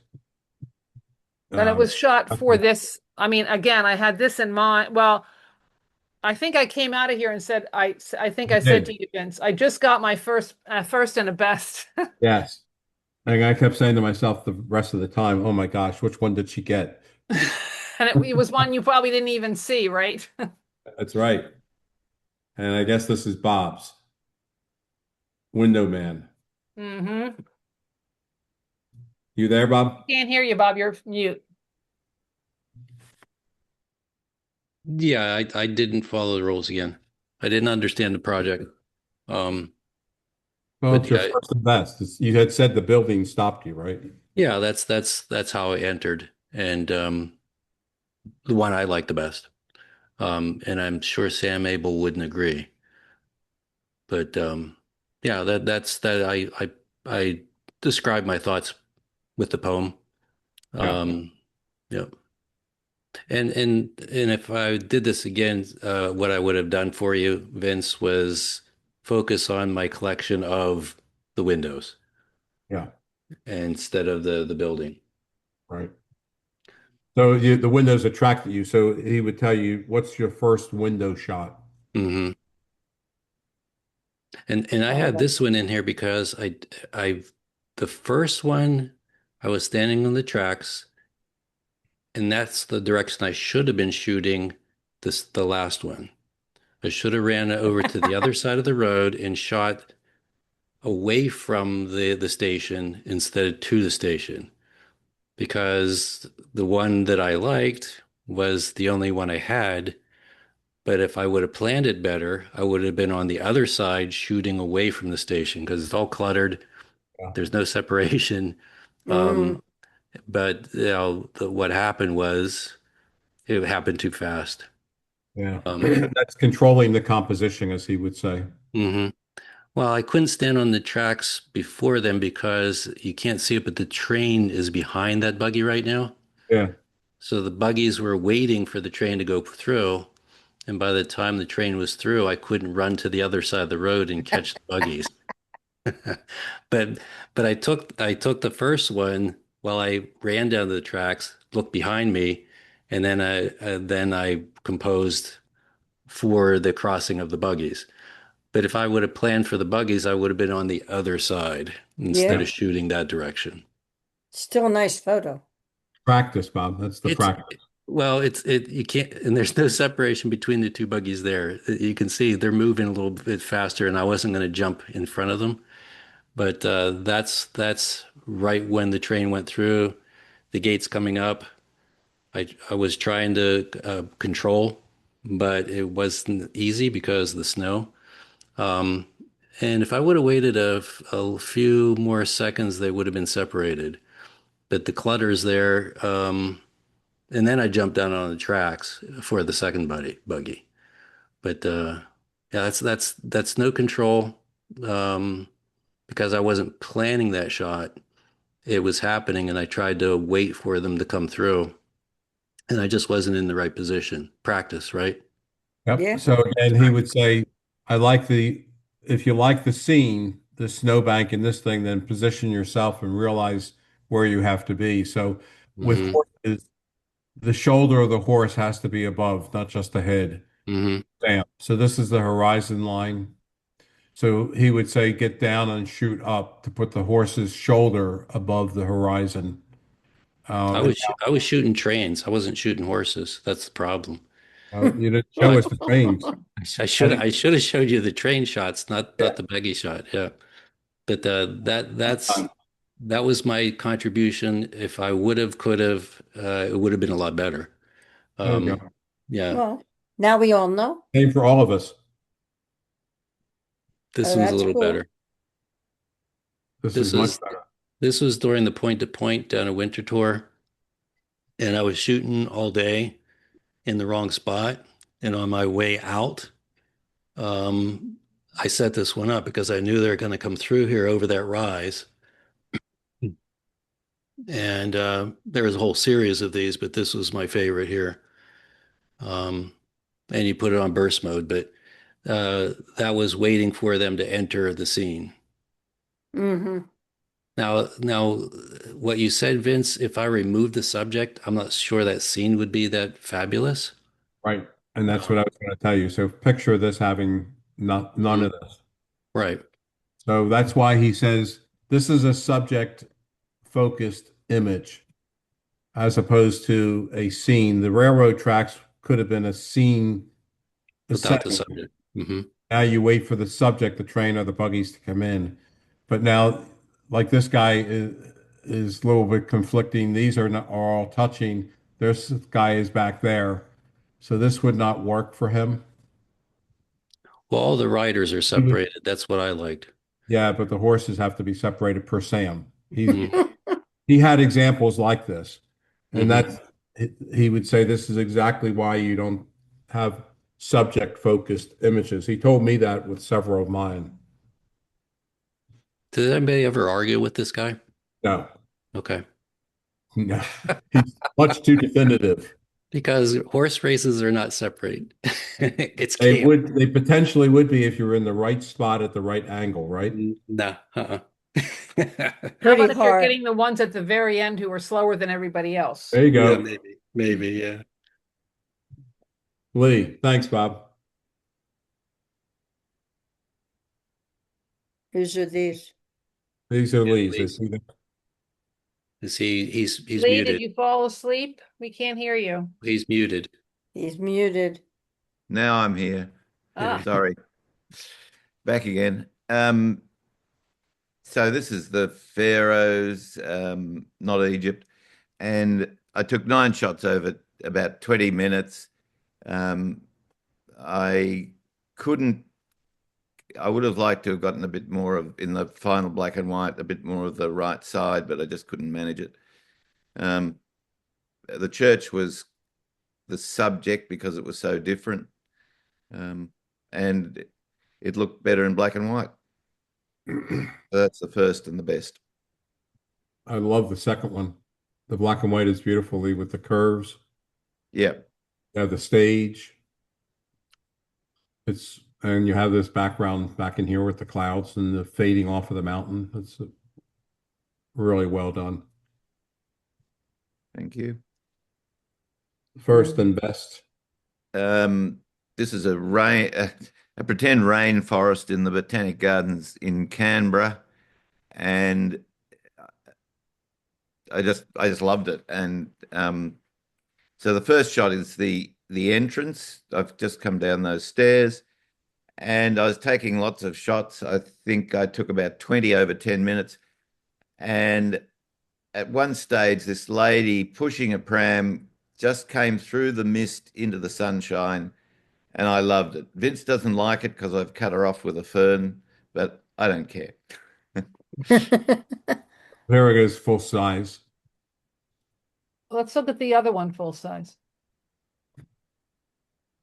And it was shot for Okay. this. I mean, again, I had this in mind. Well, I think I came out of here and said, I think I said to you, Vince, I just got my first and a best. Yes. And I kept saying to myself the rest of the time, "Oh my gosh, which one did she get?" And it was one you probably didn't even see, right? That's right. And I guess this is Bob's Window Man. Mm-hmm. You there, Bob? Can't hear you, Bob. You're mute. Yeah, I didn't follow the rules again. I didn't understand the project. Um, Well, but it's your yeah, first and best. You had said the building stopped you, right? yeah, that's how I entered, and the one I like the best. And I'm sure Sam Abell wouldn't agree, but yeah, that's that I describe my thoughts with the poem. Yeah. Yeah. And if I did this again, what I would have done for you, Vince, was focus on my collection of the windows Yeah. instead of the building. Right. So the windows attracted you. So he would tell you, "What's your first window shot?" Hmm. And I had this one in here because I the first one I was standing on the tracks, and that's the direction I should have been shooting the last one. I should have ran over to the other side of the road and shot away from the station instead of to the station, because the one that I liked was the only one I had. But if I would have planned it better, I would have been on the other side shooting away from the station because it's all cluttered. Yeah. There's no separation. Mm. Um, but what happened was it happened too fast. Yeah. Um, That's controlling the composition, as he would say. mhm. Well, I couldn't stand on the tracks before them because you can't see it, but the train is behind that buggy right now. Yeah. So the buggies were waiting for the train to go through. And by the time the train was through, I couldn't run to the other side of the road and catch the buggies. But I took the first one while I ran down the tracks, looked behind me, and then I composed for the crossing of the buggies. But if I would have planned for the buggies, I would have been on the other side instead Yeah. of shooting that direction. Still a nice photo. Practice, Bob. That's the It's practice. well, it you can't, and there's no separation between the two buggies there. You can see they're moving a little bit faster, and I wasn't going to jump in front of them. But that's right when the train went through, the gates coming up. I was trying to control, but it wasn't easy because of the snow. Um, and if I would have waited a few more seconds, they would have been separated. But the clutter's there. And then I jumped down on the tracks for the second buggy. But yeah, that's no control. Um, because I wasn't planning that shot. It was happening, and I tried to wait for them to come through. and I just wasn't in the right position. Practice, right? Yep. Yeah. So again, he would say, if you like the scene, the snowbank and this thing, then position yourself and realize where you have to be. So with Hmm. horses, the shoulder of the horse has to be above, not just the head. Hmm. Down. So this is the horizon line. So he would say, get down and shoot up to put the horse's shoulder above the horizon. And I was shooting trains. I wasn't shooting horses. That's the problem. you didn't show But us the trains. I should have showed you the train shots, not the beggy shot. Yeah. But that was my contribution. If I would have, could have, it would have been a lot better. There you Um, go. yeah, Well, now we all know. Same for all of us. this Oh, one's a that's little cool. better. This is This much is better. this was during the point to point down a winter tour, and I was shooting all day in the wrong spot. And on my way out, um, I set this one up because I knew they were going to come through here over that rise. And there was a whole series of these, but this was my favorite here. Um, and you put it on burst mode, but that was waiting for them to enter the scene. Mm-hmm. Now, what you said, Vince, if I removed the subject, I'm not sure that scene would be that fabulous. Right. And that's what I was going to tell you. So picture this having none of this. Right. So that's why he says this is a subject focused image as opposed to a scene. The railroad tracks could have been a scene, a Without the setting. subject. Hmm. Now you wait for the subject, the train or the buggies to come in. But now, like this guy is a little bit conflicting. These are all touching. This guy is back there. So this would not work for him. Well, all the riders are separated. That's what I liked. Yeah, but the horses have to be separated per Sam. Mm-hmm. He had examples like this, and Mm-hmm. that's he would say this is exactly why you don't have subject focused images. He told me that with several of mine. Did anybody ever argue with this guy? No, Okay. no, he's much too definitive. Because horse races are not separate. It's They camp. they potentially would be if you were in the right spot at the right angle, right? No. How Pretty about if you're hard. getting the ones at the very end who are slower than everybody else? There you Yeah, go. maybe, yeah. Lee, thanks, Bob. Whose are these? These are Yeah, Lee's. Lee's. Is he Is he's Lee, muted. did you fall asleep? We can't hear you. He's muted. He's muted. Now I'm here. Ah. Sorry. Back again. So this is the Pharaohs, not Egypt. And I took 9 shots over about 20 minutes. I couldn't, I would have liked to have gotten a bit more of, in the final black and white, a bit more of the right side, but I just couldn't manage it. The church was the subject because it was so different. And it looked better in black and white. So that's the first and the best. I love the second one. The black and white is beautiful, Lee, with the curves. Yeah. You have the stage. And you have this background back in here with the clouds and the fading off of the mountain. It's really well done. Thank you. First and best. This is a pretend rainforest in the Botanic Gardens in Canberra, and I just loved it. And so the first shot is the entrance. I've just come down those stairs, and I was taking lots of shots. I think I took about 20 over 10 minutes, and at one stage, this lady pushing a pram just came through the mist into the sunshine, and I loved it. Vince doesn't like it because I've cut her off with a fern, but I don't care. There it is, full size. Let's look at the other one full size.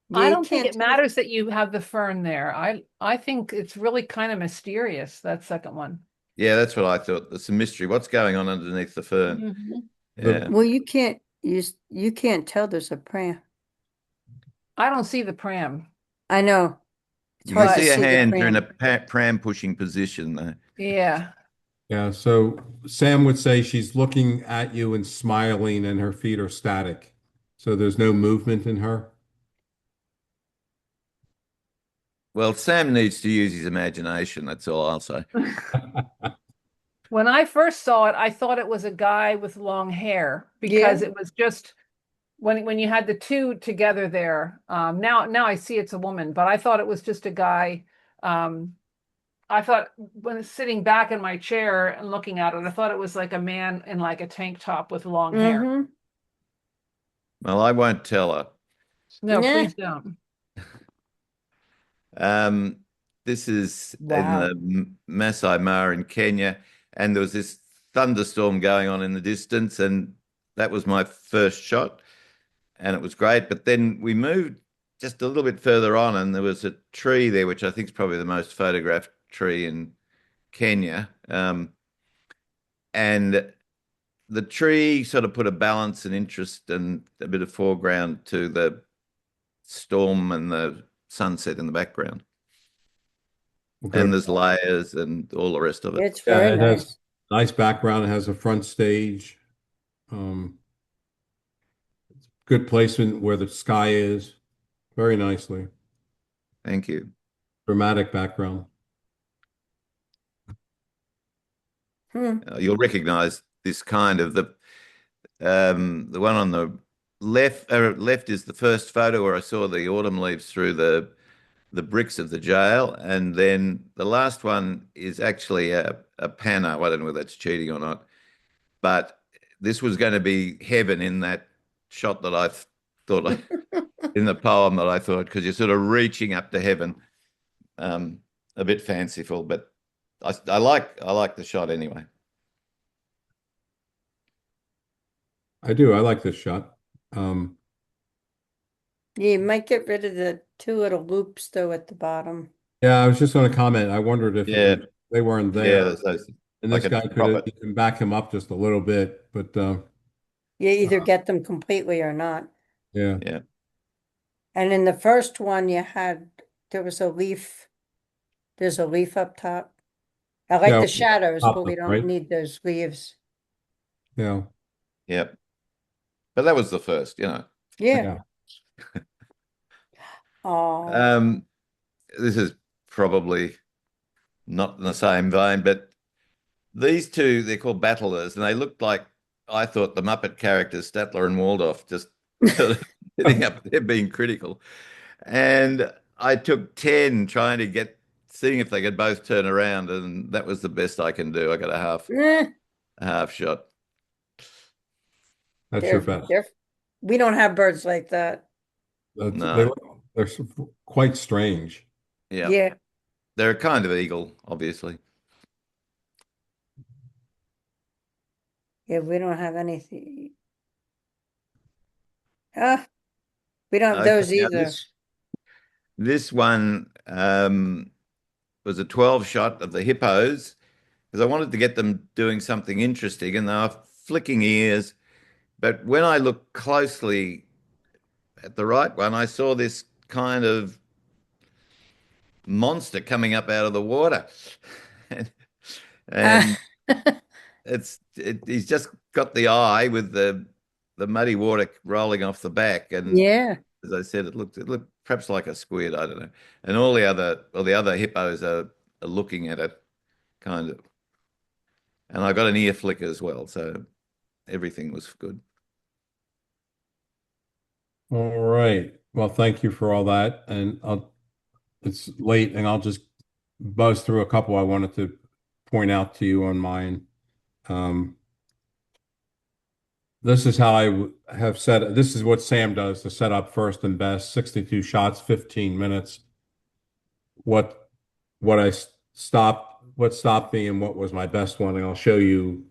Yeah, I you don't think can't it tell. matters that you have the fern there. I think it's really kind of mysterious, that second one. Yeah, that's what I thought. There's some mystery. What's going on underneath the fern? Mhm. Yeah. Well, you can't You can't tell there's a pram. I don't see the pram. I know. It's You can hard to see her see the hands are in a pram. pram pushing position though. Yeah. Yeah, so Sam would say she's looking at you and smiling and her feet are static. So there's no movement in her. Well, Sam needs to use his imagination. That's all I'll say. When I first saw it, I thought it was a guy with long hair because Yeah. it was just when you had the two together there. Now I see it's a woman, but I thought it was just a guy. I thought when sitting back in my chair and looking at it, I thought it was like a man in like a tank top with long hair. Mm-hmm. Well, I won't tell her. No, Nah. please don't. Um, this is in Wow. the Masai Mara in Kenya, and there was this thunderstorm going on in the distance, and that was my first shot, and it was great. But then we moved just a little bit further on, and there was a tree there, which I think is probably the most photographed tree in Kenya. And the tree sort of put a balance and interest and a bit of foreground to the storm and the sunset in the background. Okay. And there's layers and all the rest of it. It's Yeah, very it has nice. nice background. It has a front stage. Um, Good placement where the sky is. Very nicely. Thank you. Dramatic background. Hmm. You'll recognize this kind of the one on the left is the first photo where I saw the autumn leaves through the bricks of the jail, and then the last one is actually a panner. I don't know whether that's cheating or not, but this was going to be heaven in that shot that I thought in the poem that I thought, because you're sort of reaching up to heaven. A bit fanciful, but I like the shot anyway. I do. I like this shot. Um, You might get rid of the two little loops though at the bottom. yeah, I was just going to comment. I wondered if Yeah, they weren't yeah, there. there's those. And I this could guy crop could it. you can back him up just a little bit, but You either get them completely or not. yeah. Yeah, And in the first one, there was a leaf. There's a leaf up top. I like Yeah, the shadows, top but we left, don't right? need those leaves. Yeah. yeah. But that was the first, you know. Yeah. Yeah. Oh, Um, this is probably not in the same vein, but these two, they're called battlers, and they looked like, I thought, the Muppet characters, Statler and Waldorf, just sort of sitting up there being critical. And I took 10 trying to seeing if they could both turn around, and that was the best I can do. I got eh, a half shot. That's your best. we don't have birds like that. No. They're quite strange. Yeah. Yeah. They're a kind of eagle, obviously. Yeah, we don't have anything. Ah, we don't have those Okay, now either. this one was a 12 shot of the hippos because I wanted to get them doing something interesting, and they were flicking ears. But when I looked closely at the right one, I saw this kind of monster coming up out of the water. and he's just got the eye with the muddy water rolling off the back, and Yeah. as I said, it looked perhaps like a squid. I don't know. And all the other hippos are looking at it, kind of. And I got an ear flick as well, so everything was good. All right. Well, thank you for all that. And it's late, and I'll just buzz through a couple I wanted to point out to you on mine. This is how have set. This is what Sam does to set up first and best. 62 shots, 15 minutes. What what stopped me, and what was my best one, and I'll show you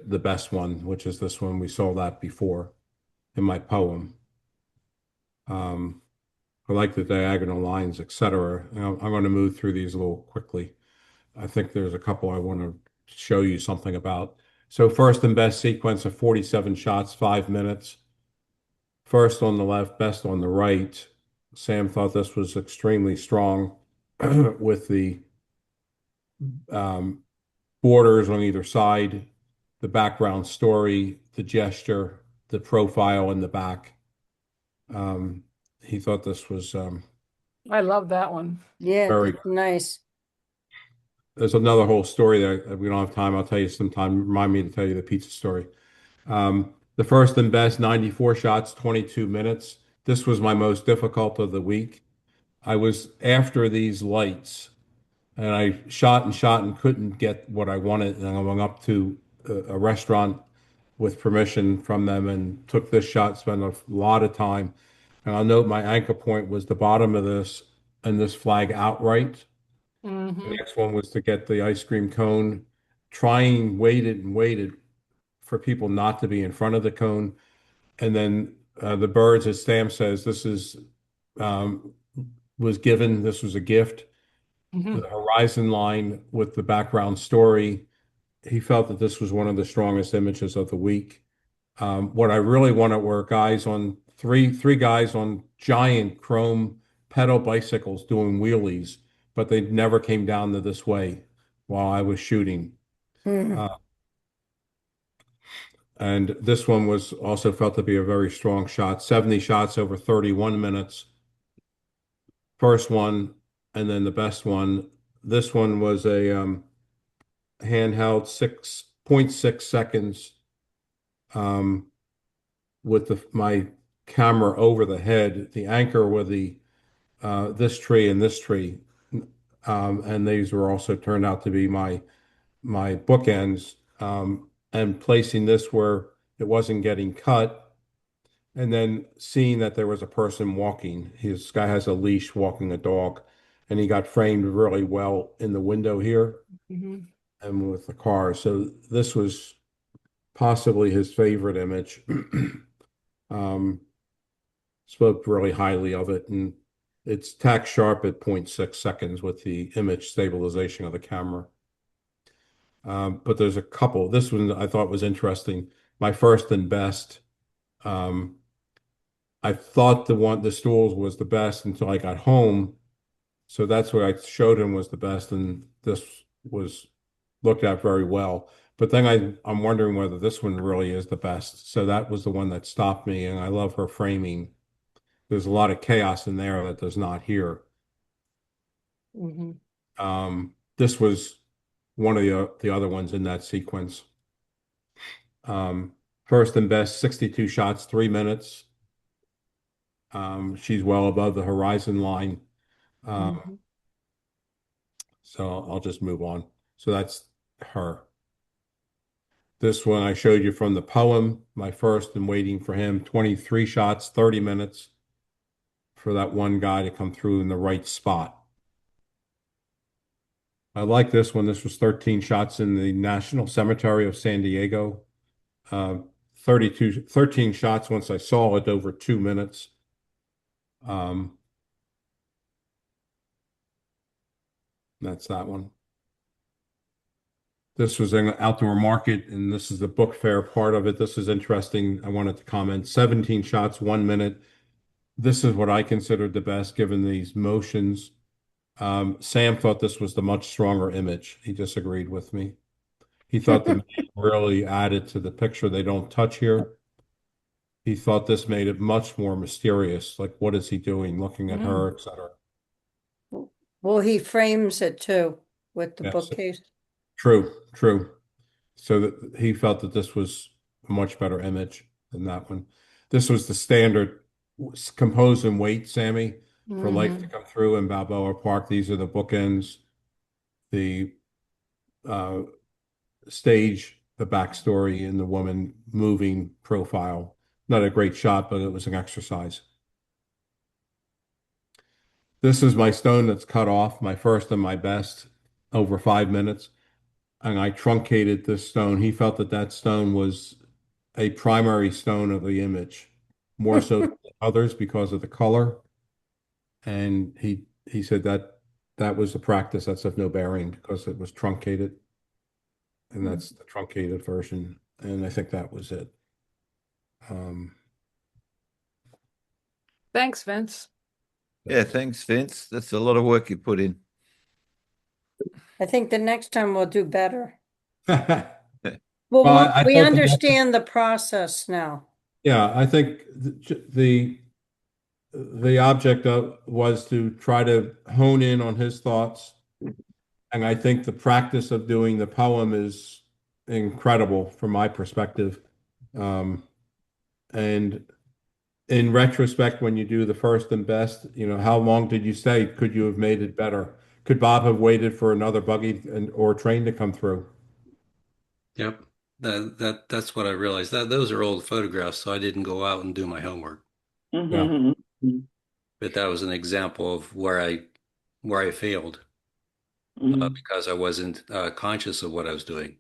the best one, which is this one. We saw that before in my poem. I like the diagonal lines, etc. I'm going to move through these a little quickly. I think there's a couple I want to show you something about. So first and best sequence of 47 shots, 5 minutes. first on the left, best on the right. Sam thought this was extremely strong with the um, borders on either side, the background story, the gesture, the profile in the back. He thought this was I love that one. Yeah, very. that's nice. There's another whole story that we don't have time. I'll tell you sometime. Remind me to tell you the pizza story. The first and best 94 shots, 22 minutes. This was my most difficult of the week. I was after these lights and I shot and couldn't get what I wanted. And I went up to a restaurant with permission from them and took this shot, spent a lot of time. And I'll note my anchor point was the bottom of this and this flag outright. The Mm-hmm. next one was to get the ice cream cone, waited and waited for people not to be in front of the cone. And then the birds, as Sam says, um, this was a gift. Mm-hmm. The horizon line with the background story. He felt that this was one of the strongest images of the week. What I really wanted were guys on three guys on giant chrome pedal bicycles doing wheelies, but they never came down to this way while I was shooting. Mhm. And this one was also felt to be a very strong shot, 70 shots over 31 minutes. First one, and then the best one. This one was a handheld 6.6 seconds with my camera over the head, the anchor with the this tree and this tree. And these were also turned out to be my bookends, and placing this where it wasn't getting cut, and then seeing that there was a person walking. His guy has a leash walking a dog, and he got framed really well in the window here Mm-hmm. and with the car. So this was possibly his favorite image. Um, Spoke really highly of it, and it's tack sharp at 0.6 seconds with the image stabilization of the camera. But there's a couple. This one I thought was interesting. My first and best. Um, I thought the stools was the best until I got home. So that's what I showed him was the best, and this was looked at very well. But then I'm wondering whether this one really is the best. So that was the one that stopped me, and I love her framing. There's a lot of chaos in there that there's not here. Mm-hmm. This was one of the other ones in that sequence. Um, First and best, 62 shots, 3 minutes. She's well above the horizon line. Mm-hmm. So I'll just move on. So that's her. This one I showed you from the poem, my first and waiting for him, 23 shots, 30 minutes for that one guy to come through in the right spot. I like this one. This was 13 shots in the National Cemetery of San Diego. 13 shots once I saw it over 2 minutes. That's that one. This was an outdoor market, and this is the book fair part of it. This is interesting. I wanted to comment. 17 shots, 1 minute. This is what I considered the best given these motions. Sam thought this was the much stronger image. He disagreed with me. He thought the man really added to the picture. They don't touch here. He thought this made it much more mysterious. Like, what is he doing? Looking at her, etc. Well, he frames it too with the Yes. bookcase. True, true. So that he felt that this was a much better image than that one. This was the standard compose and wait, Sammy, for life to come through in Balboa Park. These are the bookends, the uh, stage, the backstory, and the woman moving profile. Not a great shot, but it was an exercise. This is my stone that's cut off, my first and my best, over 5 minutes. And I truncated this stone. He felt that that stone was a primary stone of the image, more so than others because of the color. And he said that that was a practice that's of no bearing because it was truncated. And that's the truncated version. And I think that was it. Thanks, Vince. Yeah, thanks, Vince. That's a lot of work you put in. I think the next time we'll do better. Well, Well, I we thought the understand the process now. Yeah, I think the object of was to try to hone in on his thoughts, and I think the practice of doing the poem is incredible from my perspective. And in retrospect, when you do the first and best, how long did you stay? Could you have made it better? Could Bob have waited for another buggy or train to come through? Yep. That's what I realized. Those are old photographs, so I didn't go out and do my homework. Yeah. But that was an example of where I failed because I wasn't conscious of what I was doing.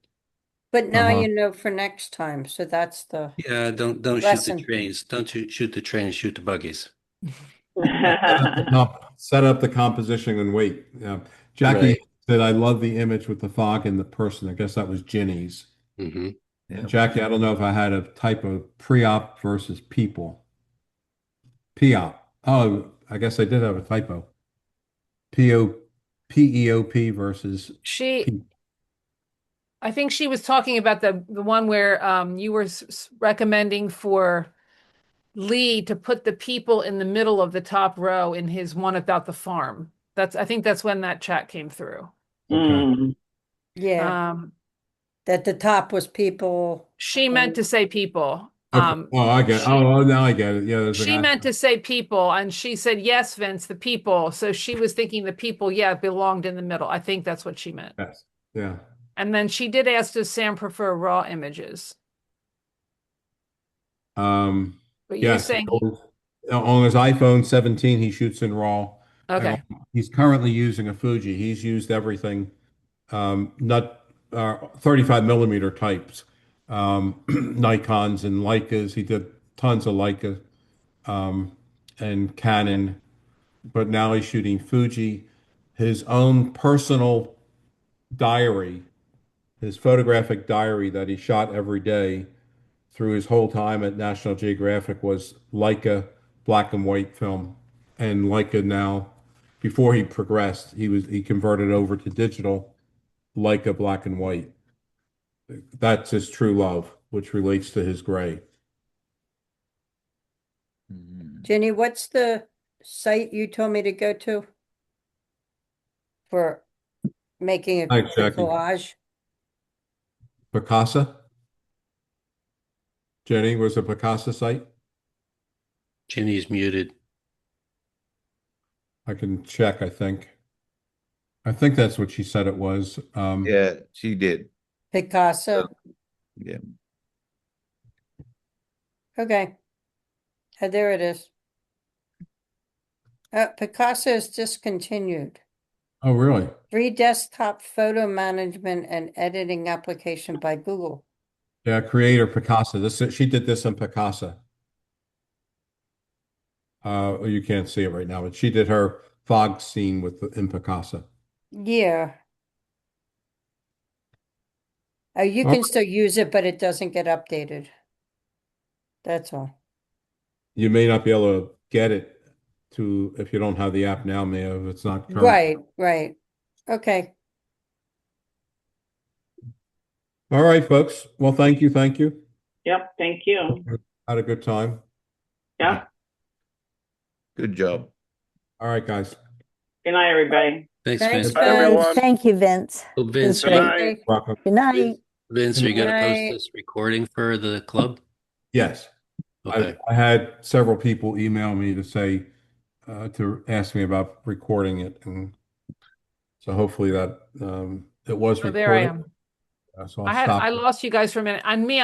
But now Uh-huh. you know for next time. So that's the Yeah, don't shoot the lesson. trains. Don't shoot the trains, shoot the buggies. Set up the composition and wait. Yeah. Jackie Right. said, I love the image with the fog and the person. I guess that was Ginny's. Hmm. Yeah. Jackie, I don't know if I had a typo, pre-op versus people. P-op. Oh, I guess I did have a typo. P-O-P-E-O-P versus She, P. I think she was talking about the one where you were recommending for Lee to put the people in the middle of the top row in his one about the farm. I think that's when that chat came through. Okay. Yeah, Um, that the top was people. she meant to say people. Okay. Oh, I get it. She Oh, now I get it. Yeah, there's an she meant to say people, and she said, yes, Vince, the people. So she was thinking the people, yeah, belonged in the middle. I think that's what she meant. Yes. Yeah. And then she did ask, does Sam prefer raw images? But you're Yes. saying, On his iPhone 17, he shoots in RAW. okay. He's currently using a Fuji. He's used everything, not 35 millimeter types, Nikons and Leicas. He did tons of Leica and Canon, but now he's shooting Fuji. His own personal diary, his photographic diary that he shot every day through his whole time at National Geographic was Leica black and white film. And Leica now, before he progressed, he converted over to digital Leica black and white. That's his true love, which relates to his gray. Jenny, what's the site you told me to go to for making a Thanks, Jackie. collage? Picasa? Jenny, was a Picasa site? Ginny's muted. I can check, I think. I think that's what she said it was. Yeah, she did. Picasso. Yeah. Okay. There it is. Picasso is discontinued. Oh, really? Free desktop photo management and editing application by Google. Yeah, creator Picasa. She did this in Picasa. You can't see it right now, but she did her fog scene in Picasa. Yeah. You Oh. can still use it, but it doesn't get updated. That's all. You may not be able to get it if you don't have the app now, Mia, if it's not current. Right, right. Okay. All right, folks. Well, thank you. Thank you. Yep, thank you. Had a good time. Yeah. Good job. All right, guys. Good night, everybody. Thanks, Thanks, Vince. Bye, everyone. Thank you, Vince. Oh, Vince, Good night. Welcome. Good night. Vince, are you going to post Right. this recording for the club? Yes. Okay. I had several people email me to say, to ask me about recording it. And so hopefully that it was So there I recorded. am. So I'll stop. I lost you guys for a minute. On me,